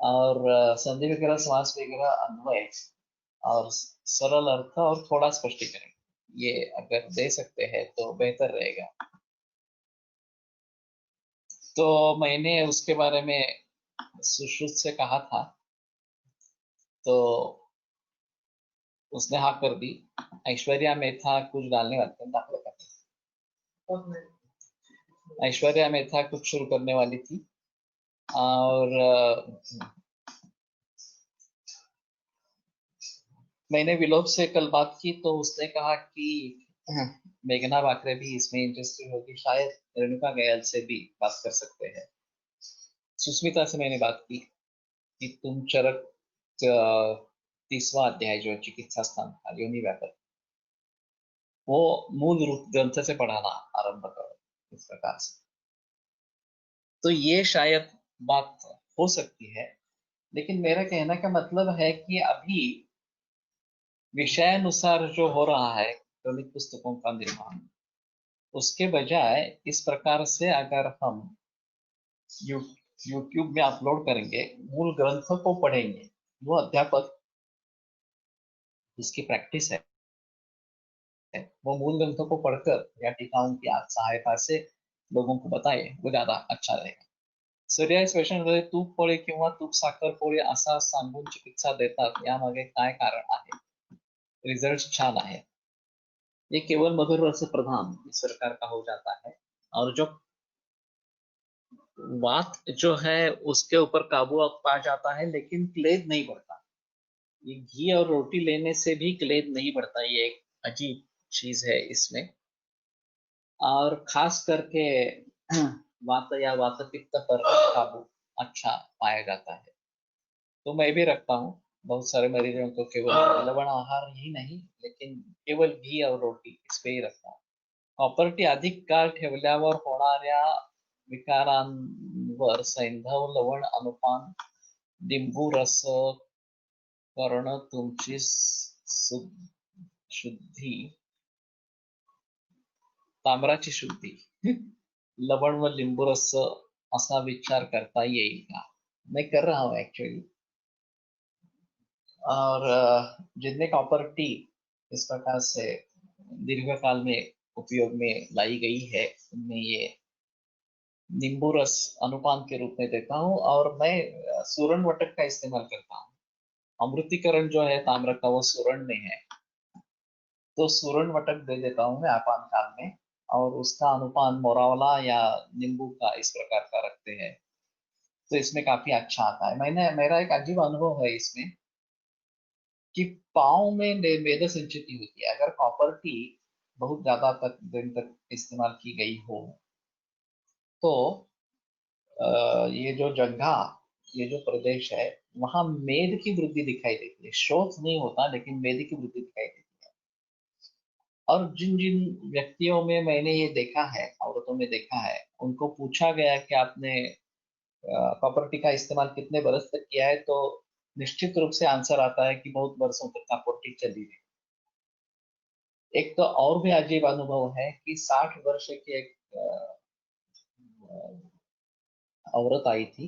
B: और संधि वगैरह, समास वगैरह, अन्वय और सरल अर्थ और थोड़ा स्पष्टीकरण, ये अगर दे सकते हैं तो बेहतर रहेगा। तो मैंने उसके बारे में सुश्रुत से कहा था, तो उसने हाँ कर दी। ऐश्वर्या मेथा कुछ डालने वाली थी, दाखिला करने। ऐश्वर्या मेथा कुछ शुरू करने वाली थी, और मैंने विलोप से कल बात की तो उसने कहा कि मेघना बाकरे भी इसमें इंटरेस्टेड होगी, शायद रेणुका गयाल से भी बात कर सकते हैं। सुष्मिता से मैंने बात की कि तुम चरक 30वां अध्याय जो चिकित्सा स्थान था योनि व्यापक, वो मूल रूप ग्रंथ से पढ़ाना आरंभ करो इस प्रकार से। तो ये शायद बात हो सकती है, लेकिन मेरा कहना का मतलब है कि अभी विषयानुसार जो हो रहा है क्रमिक पुस्तकों का निर्माण, उसके बजाय इस प्रकार से अगर हम यूट्यूब में अपलोड करेंगे, मूल ग्रंथ को पढ़ेंगे, वो अध्यापक जिसकी प्रैक्टिस है वो मूल ग्रंथों को पढ़कर या टीकाओं की सहायता से लोगों को बताए, वो ज्यादा अच्छा रहेगा। सूर्या इस क्वेश्चन तूप पोळी किंवा तूप साखर पोळी असा सांगून चिकित्सा देतात, यामागे काय कारण आहे? रिजल्ट छान आहे। ये केवल मधुर रस प्रधान इस प्रकार का हो जाता है, और जो वात जो है उसके ऊपर काबू पा जाता है, लेकिन क्लेद नहीं बढ़ता। ये घी और रोटी लेने से भी क्लेद नहीं बढ़ता, ये एक अजीब चीज है इसमें। और खास करके वात या वात पित्त पर काबू अच्छा पाया जाता है। तो मैं भी रखता हूँ बहुत सारे मरीजों को, केवल लवण आहार ही नहीं, लेकिन केवल घी और रोटी इस पे ही रखता हूँ। कॉपर्टी अधिक काळ ठेवल्यावर होणाऱ्या विकारांवर सैंधव लवण अनुपान लिंबू रस करणं तुमची शुद्धी, तांबराची शुद्धी लवण व लिंबू रस असा विचार करता येईल का? मैं कर रहा हूँ एक्चुअली। और जितने कॉपर टी इस प्रकार से दीर्घकाल में उपयोग में लाई गई है, उनमें ये नींबू रस अनुपान के रूप में देता हूँ, और मैं सूरण वटक का इस्तेमाल करता हूँ। अमृतीकरण जो है ताम्र का वो सूरण में है, तो सूरण वटक दे देता हूँ मैं आपान काल में, और उसका अनुपान मोरावला या नींबू का इस प्रकार का रखते हैं, तो इसमें काफी अच्छा आता है। मेरा एक अजीब अनुभव है इसमें कि पाँव में मेद संचिति होती है। अगर कॉपर टी बहुत ज्यादा तक दिन तक इस्तेमाल की गई हो, तो ये जो जगह, ये जो प्रदेश है, वहां मेद की वृद्धि दिखाई देती है। शोथ नहीं होता, लेकिन मेद की वृद्धि दिखाई देती है। और जिन जिन व्यक्तियों में मैंने ये देखा है, औरतों में देखा है, उनको पूछा गया कि आपने कॉपर टी का इस्तेमाल कितने बरस तक किया है, तो निश्चित रूप से आंसर आता है कि बहुत वर्षों तक कॉपर टी चली है। एक तो और भी अजीब अनुभव है कि 60 वर्ष की एक औरत आई थी,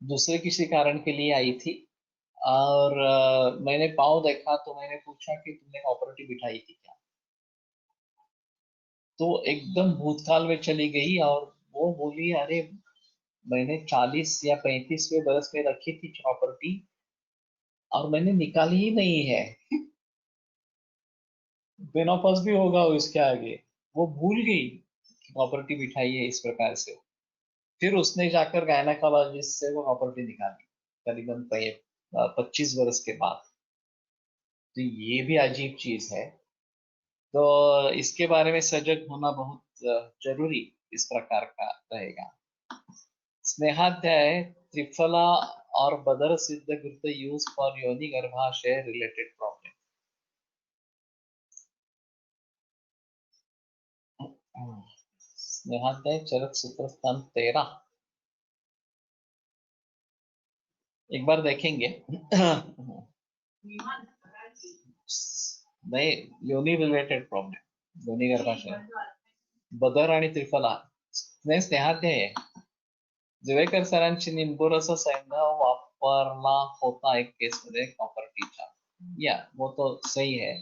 B: दूसरे किसी कारण के लिए आई थी, और मैंने पाँव देखा तो मैंने पूछा कि तुमने कॉपरेटिव बिठाई थी क्या? तो एकदम भूतकाल में चली गई, और वो बोली, अरे मैंने 40 या 35वें बरस में रखी थी प्रॉपर्टी, और मैंने निकाली ही नहीं है। बेनौपस भी होगा उसके आगे, वो भूल गई कि प्रॉपर्टी बिठाई है इस प्रकार से। फिर उसने जाकर गायनाकोलॉजिस्ट से वो प्रॉपर्टी निकाली करीबन 25 वर्ष के बाद। तो ये भी अजीब चीज है। तो इसके बारे में सजग होना बहुत जरूरी इस प्रकार का रहेगा। स्नेहाध्याय त्रिफला और बदर सिद्ध कृत यूज फॉर योनि गर्भाशय रिलेटेड प्रॉब्लम। स्नेहाध्याय चरक सूत्र स्थान 13, एक बार देखेंगे। नहीं, योनि रिलेटेड प्रॉब्लेम, योनि गर्भाशय, बदर आणि त्रिफला, नाही स्नेहाध्याय आहे। जुवेकर सरांची निंबूरस सैंधव वापरला होता एक केस मध्ये कॉपर टीचा, या वो तो सही है।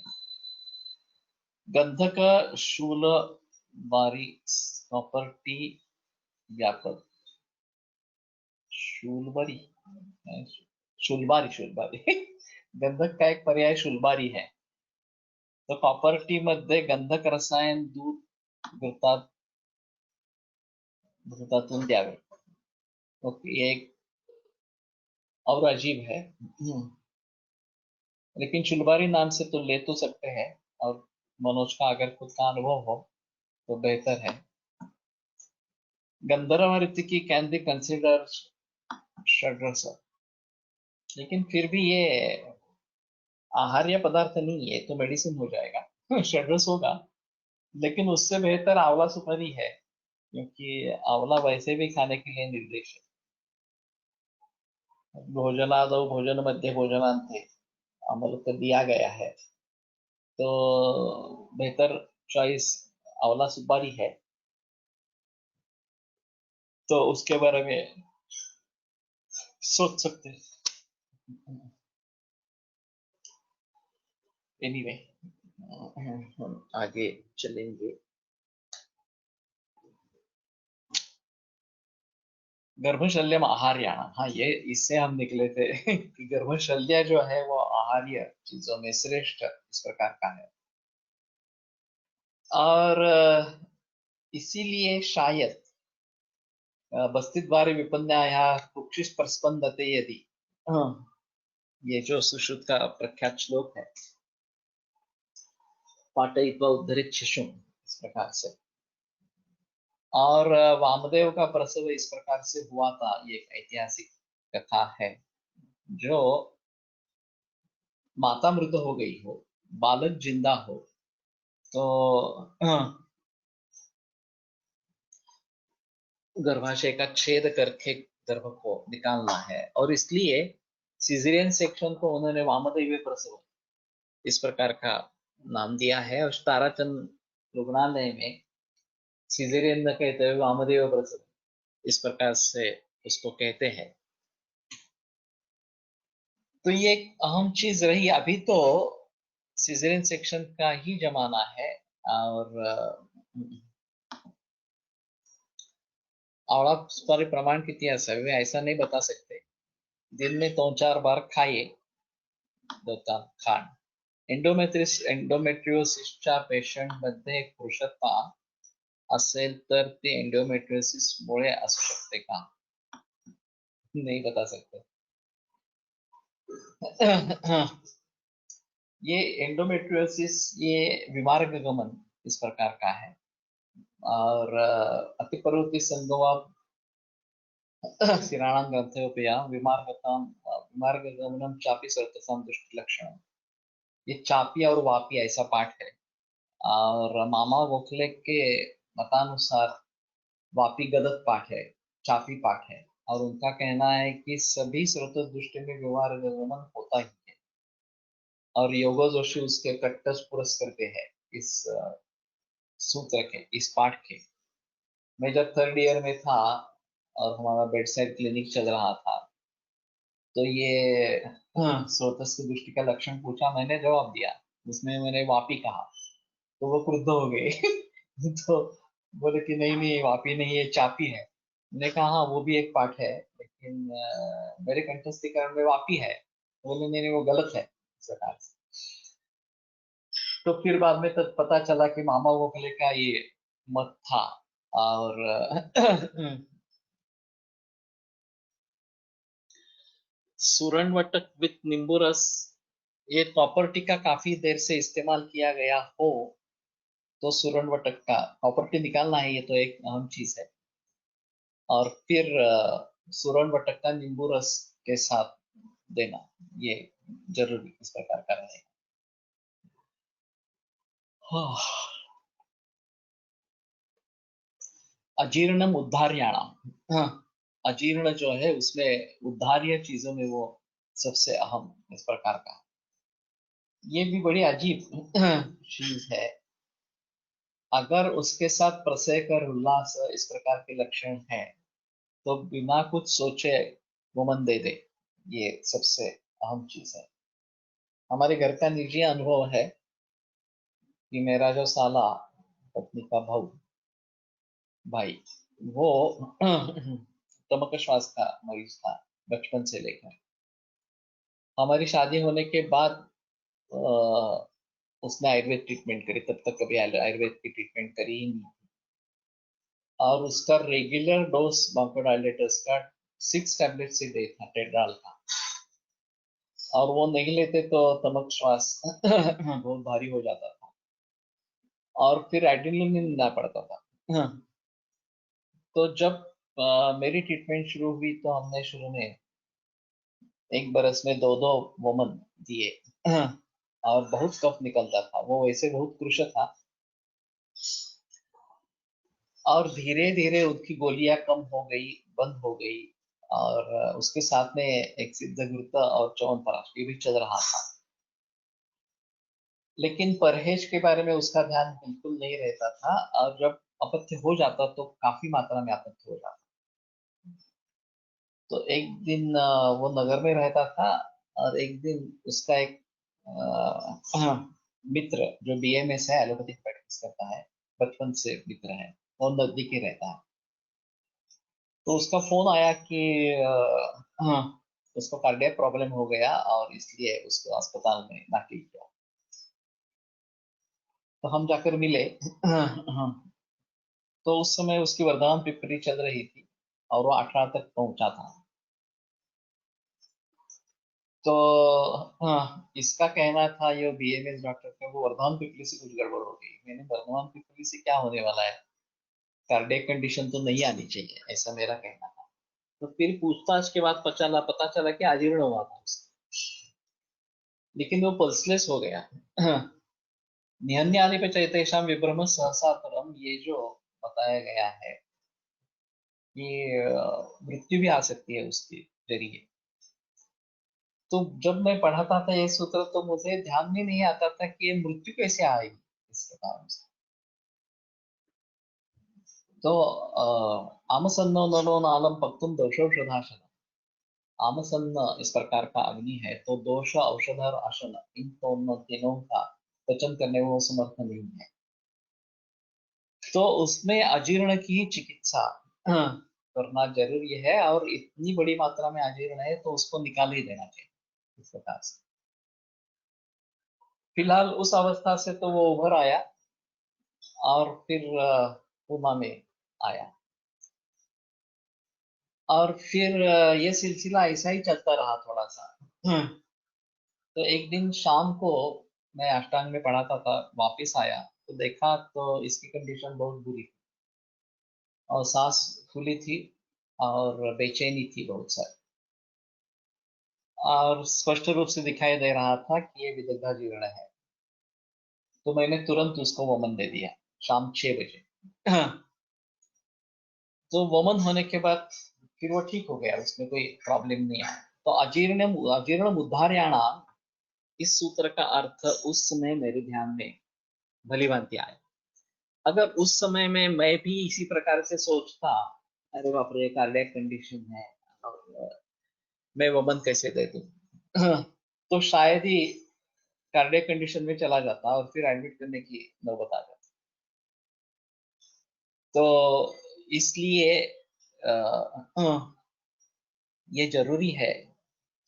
B: गंधक शूल बारी कॉपर टी व्यापक, शूलबरी, शुलबारी, शुलबारी गंधक का एक पर्याय शुलबारी है. तो कॉपर मध्ये गंधक रसायन दूध घृतातून द्यावे. ओके, ये एक और अजीब है. लेकिन शुलबारी नाम से तो ले तो सकते हैं, और मनोज का अगर खुद का अनुभव हो तो बेहतर है. गंधर्व ऋतिकी कैन बी कंसिडर षड्रस, लेकिन फिर भी ये आहार्य पदार्थ नहीं है, तो मेडिसिन हो जाएगा. षड्रस होगा, लेकिन उससे बेहतर आंवला सुपारी है, क्योंकि आंवला वैसे भी खाने के लिए निर्देश है. भोजनादौ भोजन मध्य भोजनांते अमल कर दिया गया है, तो बेहतर चॉइस आंवला सुपारी है. तो उसके बारे में सोच सकते हैं. एनीवे, हम आगे चलेंगे. गर्भशल्यम आहार्याण, हाँ, ये इससे हम निकले थे कि गर्भशल्य जो है वो आहार्य चीजों में श्रेष्ठ इस प्रकार का है. और इसीलिए शायद बस्तिद्वारे विपन्याया कुक्षिश प्रस्पंदते यदि, ये जो सुश्रुत का प्रख्यात श्लोक है, पाटयित्वा उद्धरित शिशुम, इस प्रकार से. और वामदेव का प्रसव इस प्रकार से हुआ था. ये एक ऐतिहासिक कथा है. जो माता मृत हो गई हो, बालक जिंदा हो, तो गर्भाशय का छेद करके गर्भ को निकालना है, और इसलिए सीजरियन सेक्शन को उन्होंने वामदेव प्रसव इस प्रकार का नाम दिया है. और ताराचंद रुग्णालय में सीजरियन न कहते हुए वामदेव प्रसव इस प्रकार से उसको कहते हैं. तो ये एक अहम चीज रही. अभी तो सीजरियन सेक्शन का ही जमाना है, और आवड़ा पर प्रमाण कितनी असावी ऐसा नहीं बता सकते. दिन में 3-4 बार खाइए खांड. एंडोमेट्रियोसिसच्या पेशंट मध्ये पुरुषत्व असेल तर ते एंडोमेट्रियोसिस मुळे असू शकते का, नहीं बता सकते. ये एंडोमेट्रियोसिस, ये विमार्ग गमन इस प्रकार का है. और अतिपर्वती संगमा शिराणां ग्रंथोपया विमार्गगमनम चापी सर्वतसाम दृष्टि लक्षण. ये चापी और वापी ऐसा पाठ है. और मामा गोखले के मतानुसार वापी गदत पाठ है, चापी पाठ है. और उनका कहना है कि सभी स्रोत दृष्टि में विमार्गगमन होता ही है. और योगो जोशी उसके कट्टस पुरस्कर के है इस सूत्र के, इस पाठ के. मैं जब 3rd ईयर में था और हमारा बेड साइड क्लिनिक चल रहा था, तो ये स्रोतस की दृष्टि का लक्षण पूछा, मैंने जवाब दिया, उसमें मैंने वापी कहा, तो वो क्रुद्ध हो गए. तो बोले कि नहीं नहीं, वापी नहीं, ये चापी है. मैंने कहा हाँ, वो भी एक पाठ है, लेकिन मेरे कंठस्थीकरण में वापी है. बोले नहीं नहीं, वो गलत है इस प्रकार से. तो फिर बाद में तब पता चला कि मामा गोखले का ये मत था. और सुरणवटक विथ नींबू रस, ये प्रॉपर्टी का काफी देर से इस्तेमाल किया गया हो, तो सुरणवटक का प्रॉपर्टी निकालना है, ये तो एक अहम चीज है. और फिर सुरणवटक का नींबू रस के साथ देना, ये जरूरी इस प्रकार का रहेगा. अजीर्णम उद्धार्याणाम, अजीर्ण जो है उसमें उद्धार्य चीजों में वो सबसे अहम इस प्रकार का. ये भी बड़ी अजीब चीज है. अगर उसके साथ प्रसय कर उल्लास इस प्रकार के लक्षण हैं, तो बिना कुछ सोचे वमन दे दे, ये सबसे अहम चीज है. हमारे घर का निजी अनुभव है कि मेरा जो साला, पत्नी का भाई, वो तमक श्वास का मरीज था बचपन से लेकर। हमारी शादी होने के बाद अ, उसने आयुर्वेद ट्रीटमेंट करी, तब तक कभी आयुर्वेद की ट्रीटमेंट करी ही नहीं। और उसका रेगुलर डोज ब्रोंकोडायलेटर्स का 6 टैबलेट्स ही डे था, टेड्राल का। और वो नहीं लेते तो तमक श्वास बहुत भारी हो जाता था, और फिर एड्रेनलिन लेना पड़ता था। तो जब मेरी ट्रीटमेंट शुरू हुई तो हमने शुरू में एक बरस में 2-2 वोमन दिए। और बहुत कफ निकलता था, वो वैसे बहुत कृश था। और धीरे धीरे उनकी गोलियां कम हो गई, बंद हो गई। और उसके साथ में एक सिद्धगुरुत और च्यवनप्राश ये भी चल रहा था। लेकिन परहेज के बारे में उसका ध्यान बिल्कुल नहीं रहता था, और जब अपथ्य हो जाता तो काफी मात्रा में अपथ्य हो जाता। तो एक दिन वो नगर में रहता था, और एक दिन उसका एक मित्र जो बीएमएस है, एलोपैथिक प्रैक्टिस करता है, बचपन से मित्र है, और नजदीक ही रहता है। तो उसका फोन आया कि उसको कार्डियक प्रॉब्लम हो गया और इसलिए उसको अस्पताल में दाखिल किया। तो हम जाकर मिले। तो उस समय उसकी वर्धमान पिपली चल रही थी, और वो 18 तक पहुंचा था। तो इसका कहना था, ये बीएमएस डॉक्टर का, वो वर्धमान पिपली से कुछ गड़बड़ हो गई। मैंने, वर्धमान पिपली से क्या होने वाला है, कार्डियक कंडीशन तो नहीं आनी चाहिए, ऐसा मेरा कहना था। तो फिर पूछताछ के बाद पता चला कि आजीर्ण हुआ था उसका। लेकिन वो पल्सलेस हो गया। निहन्य आने पे चैतेषाम विभ्रम सहसा परम, ये जो बताया गया है कि मृत्यु भी आ सकती है उसके जरिए। तो जब मैं पढ़ाता था ये सूत्र, तो मुझे ध्यान में नहीं आता था कि ये मृत्यु कैसे आएगी इसके कारण से। तो आमसन्नो नलो नालम पक्तुम दोषौषधाशन। आमसन्न इस प्रकार का अग्नि है, तो दोष, औषध और आसन, इन दोनों तीनों का पचन करने में वो समर्थ नहीं है। तो उसमें अजीर्ण की चिकित्सा करना जरूरी है, और इतनी बड़ी मात्रा में अजीर्ण है तो उसको निकाल ही देना चाहिए इस प्रकार से। फिलहाल उस अवस्था से तो वो उभर आया, और फिर पूना में आया। और फिर ये सिलसिला ऐसा ही चलता रहा थोड़ा सा। तो एक दिन शाम को मैं अष्टांग में पढ़ाता था, वापस आया तो देखा तो इसकी कंडीशन बहुत बुरी थी, और सांस फूली थी, और बेचैनी थी बहुत सारी, और स्पष्ट रूप से दिखाई दे रहा था कि ये विदग्धा जीर्ण है। तो मैंने तुरंत उसको वमन दे दिया, शाम 6 बजे। तो वमन होने के बाद फिर वो ठीक हो गया, उसमें कोई प्रॉब्लम नहीं आया। तो अजीर्ण अजीर्ण उद्धारयाणा, इस सूत्र का अर्थ उस समय मेरे ध्यान में भली भांति आया। अगर उस समय में मैं भी इसी प्रकार से सोचता, अरे बाप रे कार्डियक कंडीशन है, और मैं वमन कैसे दे दूं, तो शायद ही कार्डियक कंडीशन में चला जाता, और फिर एडमिट करने की नौबत आ जाती। तो इसलिए ये जरूरी है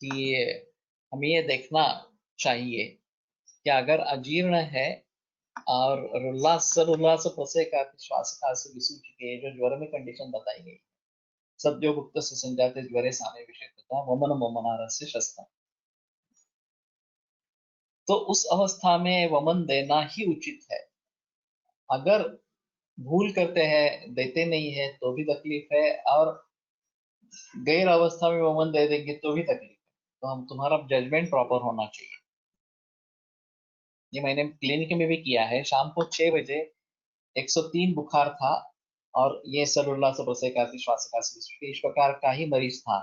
B: कि हमें ये देखना चाहिए कि अगर अजीर्ण है, और उल्लास प्रसय का श्वास का से विसूचि के जो ज्वर में कंडीशन बताई गई, सद्यो गुप्त से संजाते ज्वरे सामे विषेदता वमन वमनार से शस्त्र, तो उस अवस्था में वमन देना ही उचित है। अगर भूल करते हैं, देते नहीं है, तो भी तकलीफ है, और गैर अवस्था में वमन दे देंगे तो भी तकलीफ है। तो हम, तुम्हारा जजमेंट प्रॉपर होना चाहिए। ये मैंने क्लिनिक में भी किया है। शाम को 6 बजे 103 बुखार था, और ये सलुल्ला से श्वास इस प्रकार का ही मरीज था।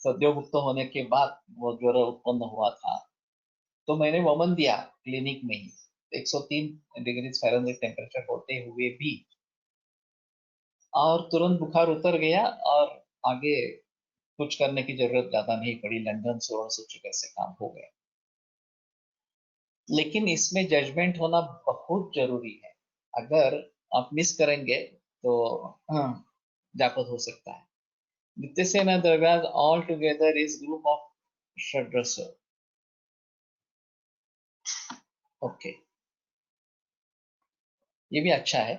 B: सद्योमुक्त होने के बाद वो ज्वर उत्पन्न हुआ था। तो मैंने वमन दिया क्लिनिक में ही, 103 डिग्री फ़ारेनहाइट टेम्परेचर होते हुए भी, और तुरंत बुखार उतर गया, और आगे कुछ करने की जरूरत ज्यादा नहीं पड़ी, लंदन स्वर्ण सूचक से काम हो गया। लेकिन इसमें जजमेंट होना बहुत जरूरी है। अगर आप मिस करेंगे तो हाँ, व्यापक हो सकता है। नित्यसेन द्रव्याज all together is group of षड्रस। ओके, ये भी अच्छा है।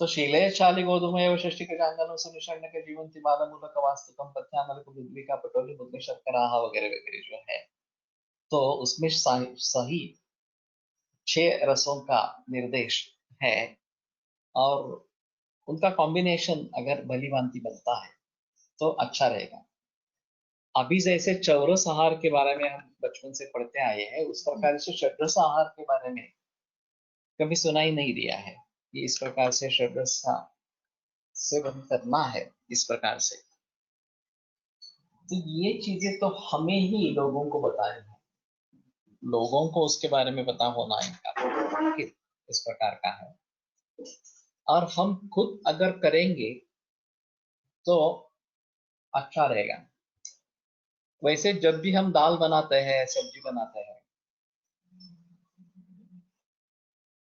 B: तो शीले शाली गोधूमय वशिष्टि के जांगल सुनिषण्ण के जीवन तिमाला मूलक वास्तुकम पथ्यानल कुबुद्री का पटोली बुद्धि शर्करा वगैरह वगैरह जो है, तो उसमें सही 6 रसों का निर्देश है, और उनका कॉम्बिनेशन अगर भली भांति बनता है तो अच्छा रहेगा। अभी जैसे चौरस आहार के बारे में हम बचपन से पढ़ते आए हैं, उस प्रकार से षड्रस आहार के बारे में कभी सुना ही नहीं दिया है कि इस प्रकार से षड्रस का सेवन करना है इस प्रकार से। तो ये चीजें तो हमें ही लोगों को बतानी है, लोगों को उसके बारे में पता होना इनका कि इस प्रकार का है, और हम खुद अगर करेंगे तो अच्छा रहेगा। वैसे जब भी हम दाल बनाते हैं, सब्जी बनाते हैं,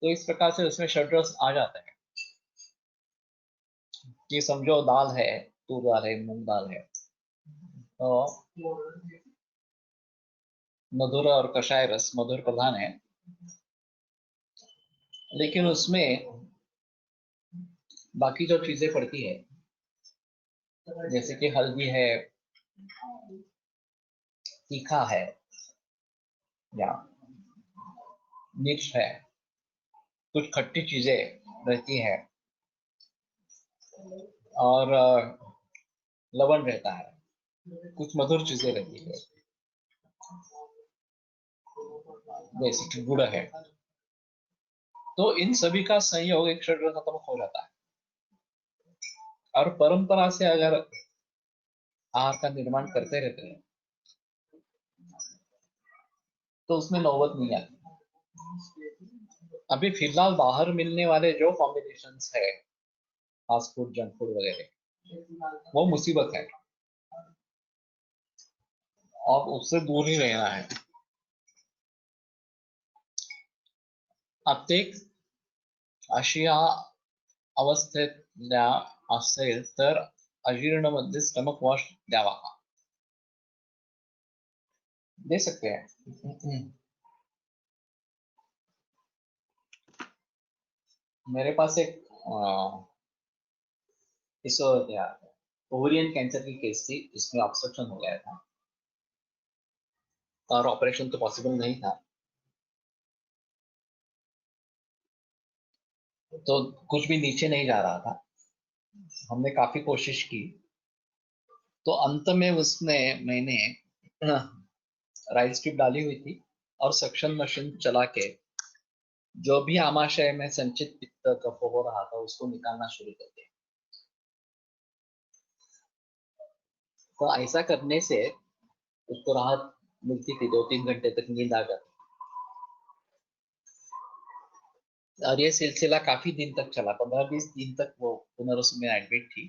B: तो इस प्रकार से उसमें षड्रस आ जाता है कि समझो दाल है, तूर दाल है, मूंग दाल है, तो मधुर और कषाय रस मधुर प्रधान है, लेकिन उसमें बाकी जो चीजें पड़ती है जैसे कि हल्दी है, तीखा है, या मिर्च है, कुछ खट्टी चीजें रहती है, और लवण रहता है, कुछ मधुर चीजें रहती है, जैसे कि गुड़ है। तो इन सभी का संयोग एक षड्रस खत्म हो जाता है, और परंपरा से अगर आहार का निर्माण करते रहते हैं तो उसमें नौबत नहीं आती। अभी फिलहाल बाहर मिलने वाले जो कॉम्बिनेशंस है, फास्ट फूड, जंक फूड वगैरह, वो मुसीबत है, और उससे दूर ही रहना है। प्रत्येक अशी या अवस्थेतल्या असेल तर अजीर्ण स्टमक वॉश द्यावा, दे सकते हैं। मेरे पास एक इस ओवरियन कैंसर की केस थी, जिसमें ऑब्स्ट्रक्शन हो गया था और ऑपरेशन तो पॉसिबल नहीं था, तो कुछ भी नीचे नहीं जा रहा था। हमने काफी कोशिश की, तो अंत में उसमें मैंने राइस ट्यूब डाली हुई थी, और सक्शन मशीन चला के जो भी आमाशय में संचित पित्त कफ हो रहा था उसको निकालना शुरू कर दिया। तो ऐसा करने से उसको राहत मिलती थी, 2-3 घंटे तक नींद आ जाती, और ये सिलसिला काफी दिन तक चला, 15-20 दिन तक वो पुनर्वसु में एडमिट थी,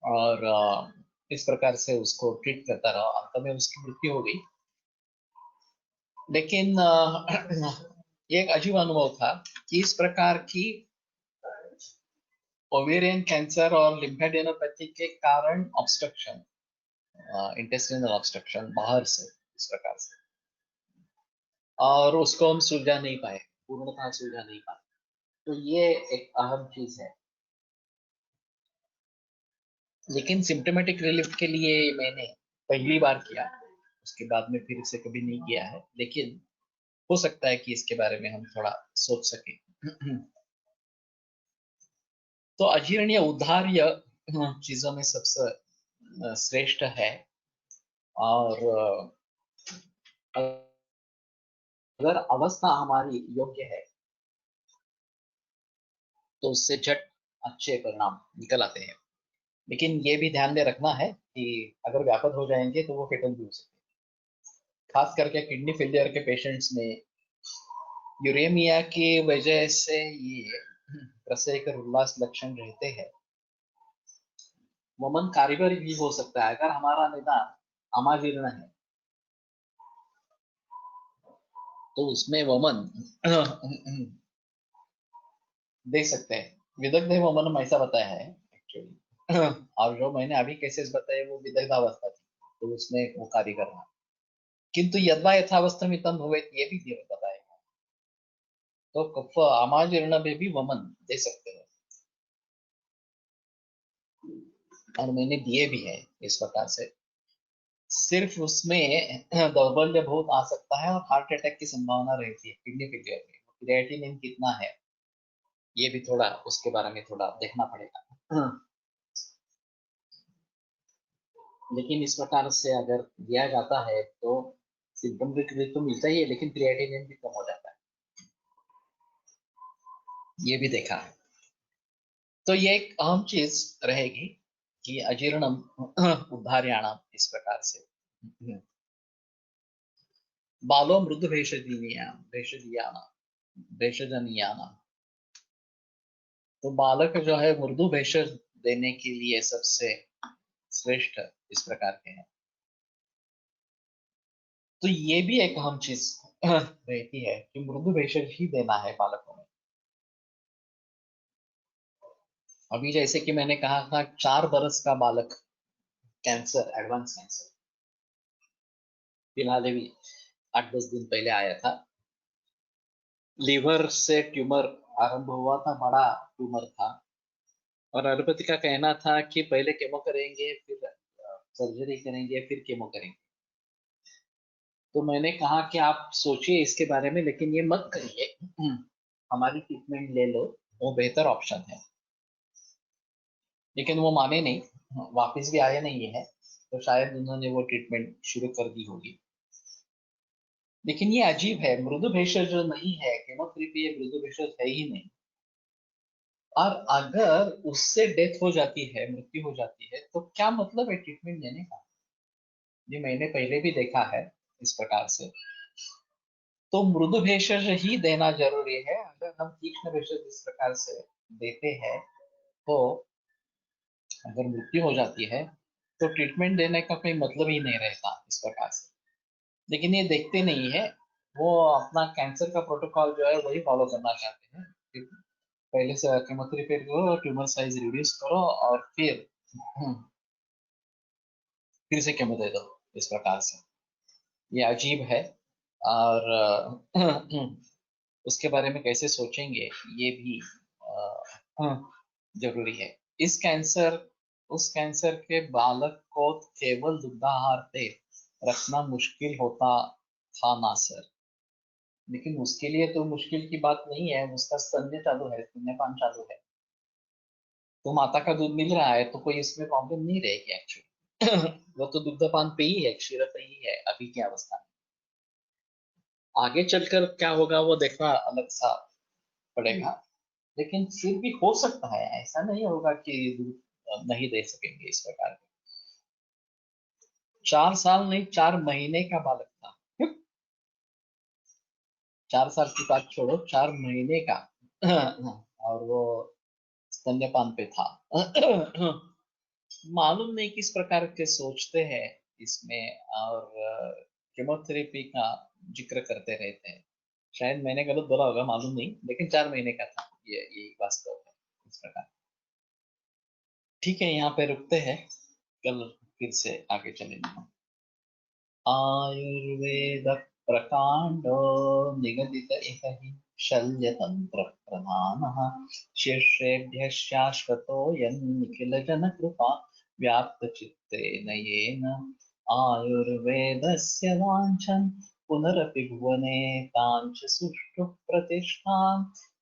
B: और इस प्रकार से उसको ट्रीट करता रहा, अंत में उसकी मृत्यु हो गई। लेकिन ये एक अजीब अनुभव था कि इस प्रकार की ओवेरियन कैंसर और लिम्फेडेनोपैथी के कारण ऑब्स्ट्रक्शन, इंटेस्टिनल ऑब्स्ट्रक्शन बाहर से इस प्रकार से, और उसको हम सुलझा नहीं पाए, पूर्णतः सुलझा नहीं पाए। तो ये एक अहम चीज है। लेकिन सिम्टोमेटिक रिलीफ के लिए मैंने पहली बार किया, उसके बाद में फिर इसे कभी नहीं किया है, लेकिन हो सकता है कि इसके बारे में हम थोड़ा सोच सकें। तो अजीर्णीय उद्धार्य चीजों में सबसे श्रेष्ठ है, और अगर अवस्था हमारी योग्य है तो उससे झट अच्छे परिणाम निकल आते हैं। लेकिन ये भी ध्यान में रखना है कि अगर व्यापक हो जाएंगे तो वो फेटल भी हो सकते हैं, खास करके किडनी फेलियर के पेशेंट्स में यूरेमिया की वजह से ये प्रसव उल्लास लक्षण रहते हैं। वमन कारीगर भी हो सकता है अगर हमारा निदान अमाजीर्ण है, तो उसमें वमन दे सकते हैं, विदग्धे वमनम ऐसा बताया है एक्चुअली। और जो मैंने अभी केसेस बताए वो विदग्धावस्था थी, तो उसमें वो कार्य करना। किंतु यद्वा यथावस्थमितम भवेत् ये भी बताएगा। तो कफ आमाजीर्ण में भी वमन दे सकते हैं, और मैंने दिए भी है इस प्रकार से। सिर्फ उसमें दौर्बल्य बहुत आ सकता है और हार्ट अटैक की संभावना रहती है किडनी फेलियर में। क्रिएटिनिन कितना है ये भी थोड़ा उसके बारे में थोड़ा देखना पड़ेगा। लेकिन इस प्रकार से अगर दिया जाता है तो सिम्टम रिलीफ तो मिलता ही है, लेकिन क्रिएटिनिन भी कम हो जाता है, ये भी देखा है। तो ये एक अहम चीज रहेगी कि अजीर्णम उद्धार्याणाम इस प्रकार से। बालो मृदु भेषजनीयानाम, तो बालक जो है मृदु भेषज देने के लिए सबसे श्रेष्ठ इस प्रकार के हैं। तो ये भी एक अहम चीज रहती है कि मृदु भेषज ही देना है बालकों में। अभी जैसे कि मैंने कहा था 4 बरस का बालक कैंसर, एडवांस कैंसर, फिलहाल अभी 8-10 दिन पहले आया था। लीवर से ट्यूमर आरंभ हुआ था, बड़ा ट्यूमर था, और एलोपैथी का कहना था कि पहले केमो करेंगे, फिर सर्जरी करेंगे, फिर केमो करेंगे। तो मैंने कहा कि आप सोचिए इसके बारे में, लेकिन ये मत करिए, हमारी ट्रीटमेंट ले लो, वो बेहतर ऑप्शन है। लेकिन वो माने नहीं, वापस भी आए नहीं है, तो शायद उन्होंने वो ट्रीटमेंट शुरू कर दी होगी। लेकिन ये अजीब है, मृदु भेषज नहीं है केमोथेरेपी, ये मृदु भेषज है ही नहीं। और अगर उससे डेथ हो जाती है, मृत्यु हो जाती है, तो क्या मतलब है ट्रीटमेंट देने का? ये मैंने पहले भी देखा है इस प्रकार से। तो मृदु भेषज ही देना जरूरी है। अगर हम तीक्ष्ण भेषज इस प्रकार से देते हैं तो अगर मृत्यु हो जाती है तो ट्रीटमेंट देने का कोई मतलब ही नहीं रहता इस प्रकार से। लेकिन ये देखते नहीं है, वो अपना कैंसर का प्रोटोकॉल जो है वही फॉलो करना चाहते हैं कि पहले से केमोथेरेपी करो, ट्यूमर साइज रिड्यूस करो, और फिर से केमो दे दो इस प्रकार से। ये अजीब है। और उसके बारे में कैसे सोचेंगे ये भी जरूरी है। इस कैंसर उस कैंसर के बालक को केवल दुग्धाहार पे रखना मुश्किल होता था ना सर? लेकिन उसके लिए तो मुश्किल की बात नहीं है, उसका स्तन्य चालू है, स्तन्यपान चालू है, तो माता का दूध मिल रहा है, तो कोई इसमें प्रॉब्लम नहीं रहेगी एक्चुअली। वो तो दुग्धपान पे ही है, क्षीर पे ही है अभी की अवस्था में। आगे चलकर क्या होगा वो देखना अलग सा पड़ेगा। लेकिन फिर भी हो सकता है, ऐसा नहीं होगा कि दूध नहीं दे सकेंगे इस प्रकार के। 4 साल नहीं, 4 महीने का बालक था। 4 साल की बात छोड़ो, 4 महीने का। और वो स्तन्यपान पे था। मालूम नहीं किस प्रकार के सोचते हैं इसमें, और केमोथेरेपी का जिक्र करते रहते हैं। शायद मैंने गलत बोला होगा, मालूम नहीं, लेकिन 4 महीने का था, ये वास्तव है इस प्रकार। ठीक है, यहाँ पे रुकते हैं, कल फिर से आगे चलेंगे। आयुर्वेद प्रकांडो निगदित इह हि शल्यतंत्र प्रधानः शिष्येभ्यः शाश्वतोऽयं निखिलजनकृपा व्याप्तचित्तेन येन आयुर्वेदस्य वाञ्छन् पुनरपि भुवने ताञ्च सुष्ठुः प्रतिष्ठां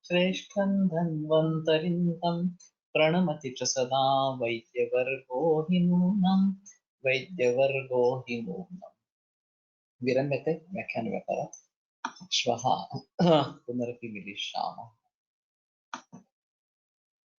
B: श्रेष्ठं धन्वन्तरिं तं प्रणमति च सदा वैद्यवर्गो हि नूनम् वैद्यवर्गो हि नूनम्। विरम्यते व्याख्यानव्यापारः। श्वः पुनरपि मिलिष्यामः।